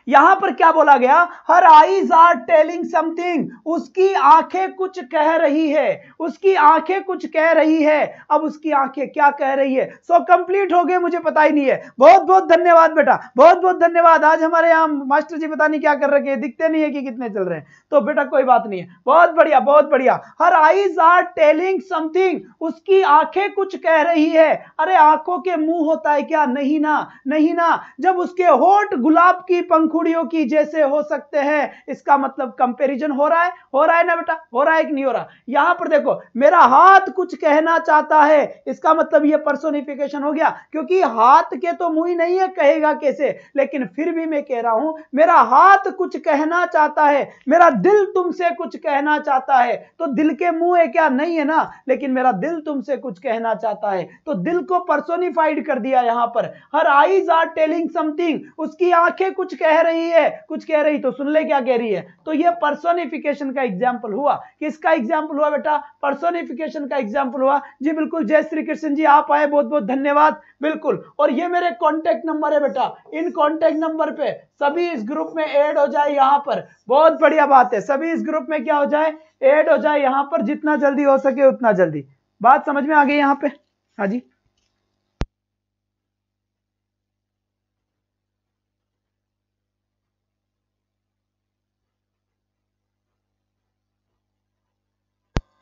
यहां पर क्या बोला गया, her eyes are telling something, उसकी आंखें कुछ कह रही है, उसकी आंखें कुछ कह रही है। अब उसकी आंखें क्या कह रही है? सो कंप्लीट हो गए, मुझे पता ही नहीं है। बहुत बहुत धन्यवाद बेटा, बहुत बहुत धन्यवाद। आज हमारे यहाँ मास्टर जी पता नहीं क्या कर रखे हैं, दिखते नहीं है कि कितने चल रहे हैं, तो बेटा कोई बात नहीं है, बहुत बढ़िया बहुत बढ़िया। Her eyes are telling something, उसकी आंखें कुछ कह रही है। अरे आंखों के मुंह होता है क्या? नहीं ना, नहीं ना। जब उसके होठ गुलाब की पंखुड़ियों की जैसे हो सकते हैं, इसका मतलब कंपैरिजन हो रहा है ना बेटा, हो रहा है कि नहीं हो रहा? यहां पर देखो, मेरा हाथ कुछ कहना चाहता है, इसका मतलब ये पर्सोनिफिकेशन हो गया, क्योंकि हाथ के तो मुंह ही नहीं है, कहेगा कैसे? लेकिन फिर भी मैं कह रहा हूं, मेरा हाथ कुछ कहना चाहता है, मेरा दिल तुमसे कुछ कहना चाहता है। तो दिल के मुंह है क्या? नहीं है ना, लेकिन मेरा दिल तुमसे कुछ कहना चाहता है, तो दिल को पर्सोनिफाइड कर दिया यहां पर। Her eyes are telling something, उसकी आंखें कुछ कह रही है, कुछ कह रही, तो सुन ले क्या कह रही है। तो ये पर्सोनिफिकेशन का एग्जाम्पल हुआ। किसका एग्जाम्पल हुआ बेटा? पर्सोनिफिकेशन का एग्जाम्पल हुआ। जी बिल्कुल, जय श्री कृष्ण जी, आप आए, बहुत बहुत धन्यवाद। बिल्कुल, और ये मेरे कॉन्टेक्ट नंबर है बेटा, इन कॉन्टेक्ट नंबर पे सभी इस ग्रुप में ऐड हो जाए यहां पर। बहुत बढ़िया बात है, सभी इस ग्रुप में क्या हो जाए? ऐड हो जाए यहां पर, जितना जल्दी हो सके उतना जल्दी। बात समझ में आ गई यहां पे? हाँ जी,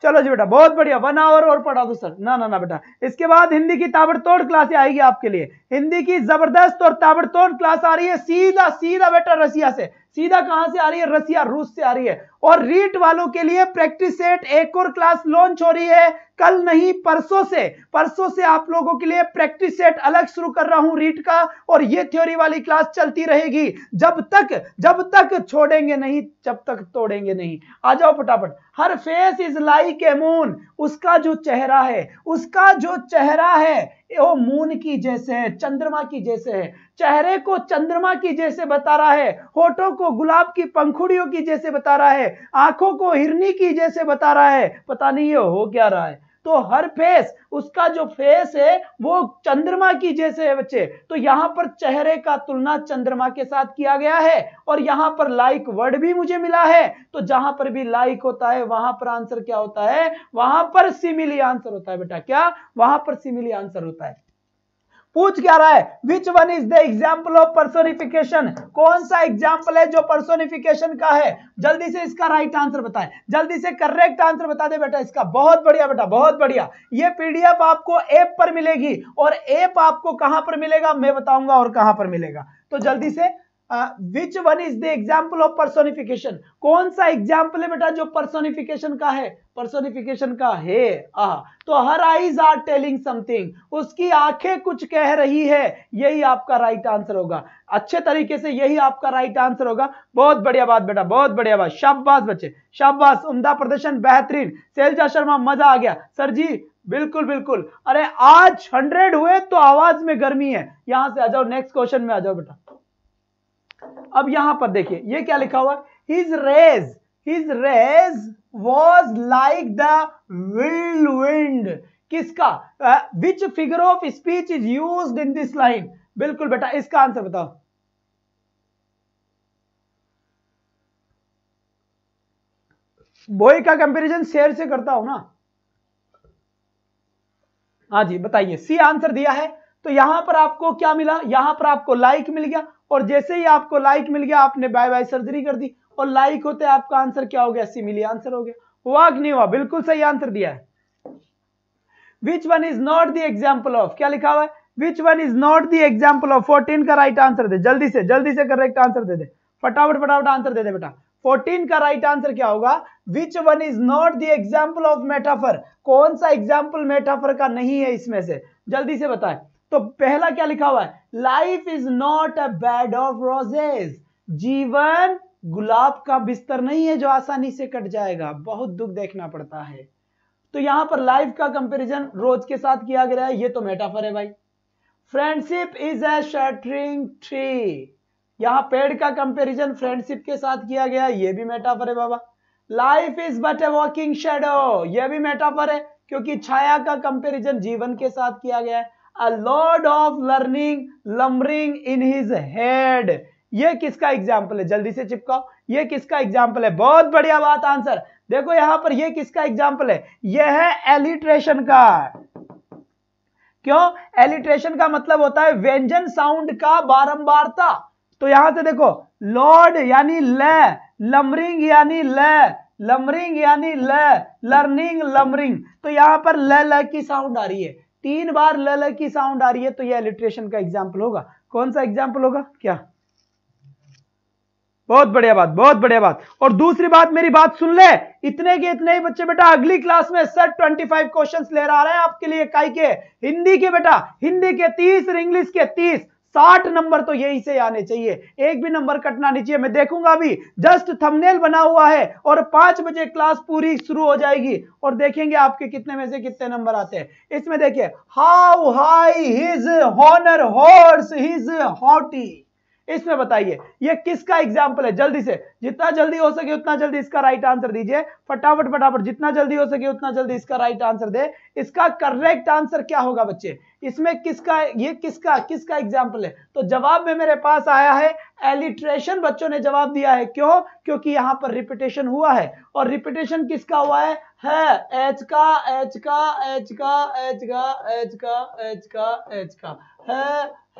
चलो जी बेटा, बहुत बढ़िया। 1 आवर और पढ़ा दो सर। ना ना ना बेटा, इसके बाद हिंदी की ताबड़तोड़ क्लास आएगी आपके लिए। हिंदी की जबरदस्त और ताबड़तोड़ क्लास आ रही है, सीधा सीधा बेटा रसिया से। सीधा कहां से आ रही है? रसिया, रूस से आ रही है। और रीट वालों के लिए प्रैक्टिस सेट एक और क्लास लॉन्च हो रही है, कल नहीं परसों से। परसों से आप लोगों के लिए प्रैक्टिस सेट अलग शुरू कर रहा हूं रीट का, और ये थ्योरी वाली क्लास चलती रहेगी जब तक छोड़ेंगे नहीं, जब तक तोड़ेंगे नहीं। आ जाओ फटाफट। Her face is like a moon, उसका जो चेहरा है, उसका जो चेहरा है वो मून की जैसे है, चंद्रमा की जैसे है। चेहरे को चंद्रमा की जैसे बता रहा है, होठों को गुलाब की पंखुड़ियों की जैसे बता रहा है, आंखों को हिरनी की जैसे बता रहा है। पता नहीं ये हो क्या रहा है। तो हर फेस, उसका जो फेस है वो चंद्रमा की जैसे है बच्चे। तो यहां पर चेहरे का तुलना चंद्रमा के साथ किया गया है, और यहां पर लाइक वर्ड भी मुझे मिला है। तो जहां पर भी लाइक होता है वहां पर आंसर क्या होता है? वहां पर सिमिली आंसर होता है बेटा। क्या? वहां पर सिमिली आंसर होता है। पूछ क्या रहा है? Which one is the example of personification? कौन सा एग्जाम्पल है जो पर्सोनिफिकेशन का है? जल्दी से इसका राइट आंसर बताएं, जल्दी से करेक्ट आंसर बता दे बेटा इसका। बहुत बढ़िया बेटा, बहुत बढ़िया। ये पीडीएफ आपको ऐप पर मिलेगी, और ऐप आपको कहां पर मिलेगा मैं बताऊंगा, और कहां पर मिलेगा। तो जल्दी से, विच one is the example of personification? कौन सा एग्जाम्पल है बेटा जो पर्सोनिफिकेशन का है? पर्सोनिफिकेशन का है तो her eyes are telling something, उसकी आंखें कुछ कह रही है, यही आपका राइट आंसर होगा। अच्छे तरीके से यही आपका राइट आंसर होगा। बहुत बढ़िया बात बेटा, बहुत बढ़िया बात, शाबाश बच्चे, शाबाश, उम्दा प्रदर्शन, बेहतरीन। शैलजा शर्मा, मजा आ गया सर जी। बिल्कुल बिल्कुल। अरे आज 100 हुए तो आवाज में गर्मी है। यहां से आ जाओ, नेक्स्ट क्वेश्चन में आ जाओ बेटा। अब यहां पर देखिए ये क्या लिखा हुआ है? His rage was like the wind. किसका? Which figure of speech is used in this line? बिल्कुल बेटा, इसका आंसर बताओ। बॉय का कंपैरिजन शेर से करता हूं ना। हाँ जी बताइए, सी आंसर दिया है। तो यहां पर आपको क्या मिला? यहां पर आपको लाइक मिल गया, और जैसे ही आपको लाइक मिल गया आपने बाय बाय सर्जरी कर दी, और लाइक होते आपका आंसर क्या हो गया? सिमिली आंसर हो गया। हुआ कि नहीं हुआ? बिल्कुल सही आंसर दिया है। Which one is not the example of? क्या लिखा हुआ है? Which one is not the example of? 14 का राइट आंसर दे, जल्दी से करेक्ट आंसर दे दे, फटाफट आंसर दे दे बेटा। 14 का राइट आंसर क्या होगा? विच one is not the example of metaphor? कौन सा एग्जाम्पल मेटाफर का नहीं है इसमें से? जल्दी से बताएं। तो पहला क्या लिखा हुआ है? Life is not a bed of roses. जीवन गुलाब का बिस्तर नहीं है जो आसानी से कट जाएगा, बहुत दुख देखना पड़ता है। तो यहां पर लाइफ का कंपैरिजन रोज के साथ किया गया है, ये तो मेटाफर है भाई। Friendship is a sheltering tree, यहां पेड़ का कंपैरिजन फ्रेंडशिप के साथ किया गया है, ये भी मेटाफर है बाबा। Life is but a walking shadow, यह भी मेटाफर है, क्योंकि छाया का कंपैरिजन जीवन के साथ किया गया है। A lord of learning lumbering in his head, ये किसका एग्जाम्पल है? जल्दी से चिपकाओ, ये किसका एग्जाम्पल है? बहुत बढ़िया बात, आंसर देखो यहां पर, ये किसका एग्जाम्पल है? ये है एलिट्रेशन का। क्यों? एलिट्रेशन का मतलब होता है व्यंजन साउंड का बारंबारता। तो यहां से देखो, लॉर्ड यानी ल, लमरिंग यानी ल, लमरिंग यानी ल, लर्निंग लमरिंग, तो यहां पर ल की साउंड आ रही है, 3 बार ल की साउंड आ रही है, तो ये एलिट्रेशन का एग्जाम्पल होगा। कौन सा एग्जाम्पल होगा? क्या? बहुत बढ़िया बात, बहुत बढ़िया बात। और दूसरी बात, मेरी बात सुन ले, इतने के इतने ही बच्चे बेटा अगली क्लास में सर 25 क्वेश्चंस ले रहा है आपके लिए, काई के? हिंदी के बेटा, हिंदी के 30 और इंग्लिश के 30, 60 नंबर तो यही से आने चाहिए, एक भी नंबर कटना नहीं चाहिए। मैं देखूंगा अभी, जस्ट थंबनेल बना हुआ है और 5 बजे क्लास पूरी शुरू हो जाएगी और देखेंगे आपके कितने में से कितने नंबर आते हैं। इसमें देखिए, how high his honour horse his haughty, इसमें बताइए ये किसका एग्जाम्पल है? जल्दी से, जितना जल्दी हो सके उतना जल्दी इसका राइट आंसर दीजिए, फटाफट फटाफट, जितना जल्दी हो सके उतना जल्दी इसका राइट आंसर दे। इसका करेक्ट आंसर क्या होगा बच्चे? इसमें किसका, ये किसका एग्जाम्पल है? तो जवाब में मेरे पास आया है एलिट्रेशन, बच्चों ने जवाब दिया है। क्यों? क्योंकि यहां पर रिपीटेशन हुआ है, और रिपीटेशन किसका हुआ है? एच का, एच का, एच का, एच का, एच का, एच का, एच का,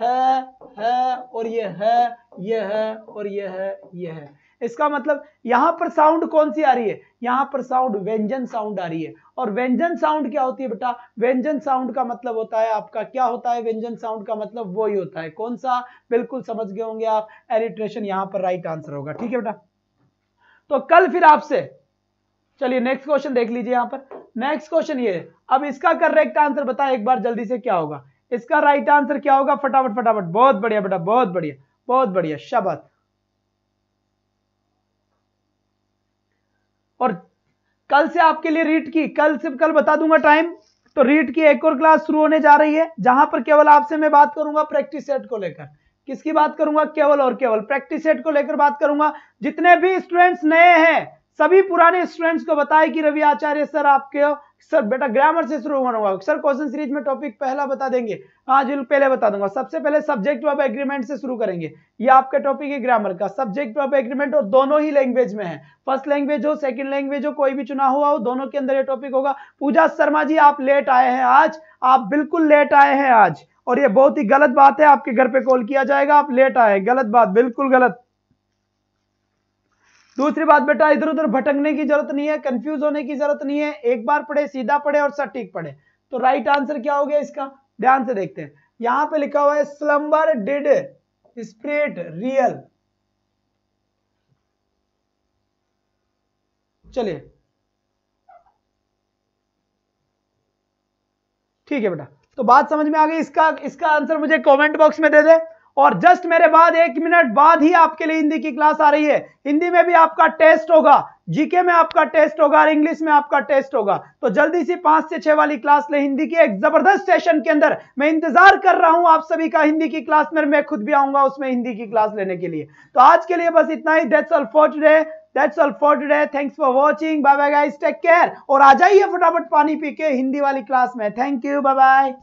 है और ये है, ये है और ये है, ये है। इसका मतलब यहां पर साउंड कौन सी आ रही है? यहां पर साउंड व्यंजन साउंड आ रही है। और व्यंजन साउंड क्या होती है बेटा? व्यंजन साउंड का मतलब होता है आपका, क्या होता है व्यंजन साउंड का मतलब? वो ही होता है, कौन सा? बिल्कुल समझ गए होंगे आप, एलिट्रेशन यहां पर राइट आंसर होगा। ठीक है बेटा, तो कल फिर आपसे, चलिए नेक्स्ट क्वेश्चन देख लीजिए। यहां पर नेक्स्ट क्वेश्चन ये, अब इसका करेक्ट आंसर बताए एक बार जल्दी से, क्या होगा इसका राइट आंसर? क्या होगा? फटाफट फटाफट, बहुत बढ़िया बेटा, बहुत बढ़िया, बहुत बढ़िया, शाबाश। और कल से आपके लिए रीट की, कल बता दूंगा टाइम, तो रीट की एक और क्लास शुरू होने जा रही है, जहां पर केवल आपसे मैं बात करूंगा प्रैक्टिस सेट को लेकर। किसकी बात करूंगा? केवल और केवल प्रैक्टिस सेट को लेकर बात करूंगा। जितने भी स्टूडेंट्स नए हैं, सभी पुराने स्टूडेंट्स को बताएं कि रवि आचार्य सर आपके, सर बेटा ग्रामर से शुरू करूंगा सर, क्वेश्चन सीरीज में टॉपिक पहला बता देंगे। हाँ जी, पहले बता दूंगा। सबसे पहले सब्जेक्ट वर्ब एग्रीमेंट से शुरू करेंगे, ये आपका टॉपिक है ग्रामर का, सब्जेक्ट वर्ब एग्रीमेंट, और दोनों ही लैंग्वेज में है, फर्स्ट लैंग्वेज हो सेकंड लैंग्वेज हो, कोई भी चुना हुआ हो, दोनों के अंदर ये टॉपिक होगा। पूजा शर्मा जी आप लेट आए हैं आज, आप बिल्कुल लेट आए हैं आज, और ये बहुत ही गलत बात है, आपके घर पे कॉल किया जाएगा आप लेट आए, गलत बात, बिल्कुल गलत। दूसरी बात बेटा, इधर उधर भटकने की जरूरत नहीं है, कंफ्यूज होने की जरूरत नहीं है, एक बार पढ़े सीधा पढ़े और सटीक पढ़े। तो राइट आंसर क्या हो गया इसका? ध्यान से देखते हैं, यहां पे लिखा हुआ है स्लम्बर डिड स्पिरिट रियल। चलिए ठीक है बेटा, तो बात समझ में आ गई। इसका आंसर मुझे कमेंट बॉक्स में दे दे, और जस्ट मेरे बाद 1 मिनट बाद ही आपके लिए हिंदी की क्लास आ रही है। हिंदी में भी आपका टेस्ट होगा, जीके में आपका टेस्ट होगा, और इंग्लिश में आपका टेस्ट होगा। तो जल्दी से 5 से 6 वाली क्लास ले हिंदी की, एक जबरदस्त सेशन के अंदर मैं इंतजार कर रहा हूं आप सभी का हिंदी की क्लास में, मैं खुद भी आऊंगा उसमें हिंदी की क्लास लेने के लिए। तो आज के लिए बस इतना ही, that's all for today, thanks for watching, bye bye guys, take care, और आ जाइए फटाफट पानी पी के हिंदी वाली क्लास में। Thank you, bye bye.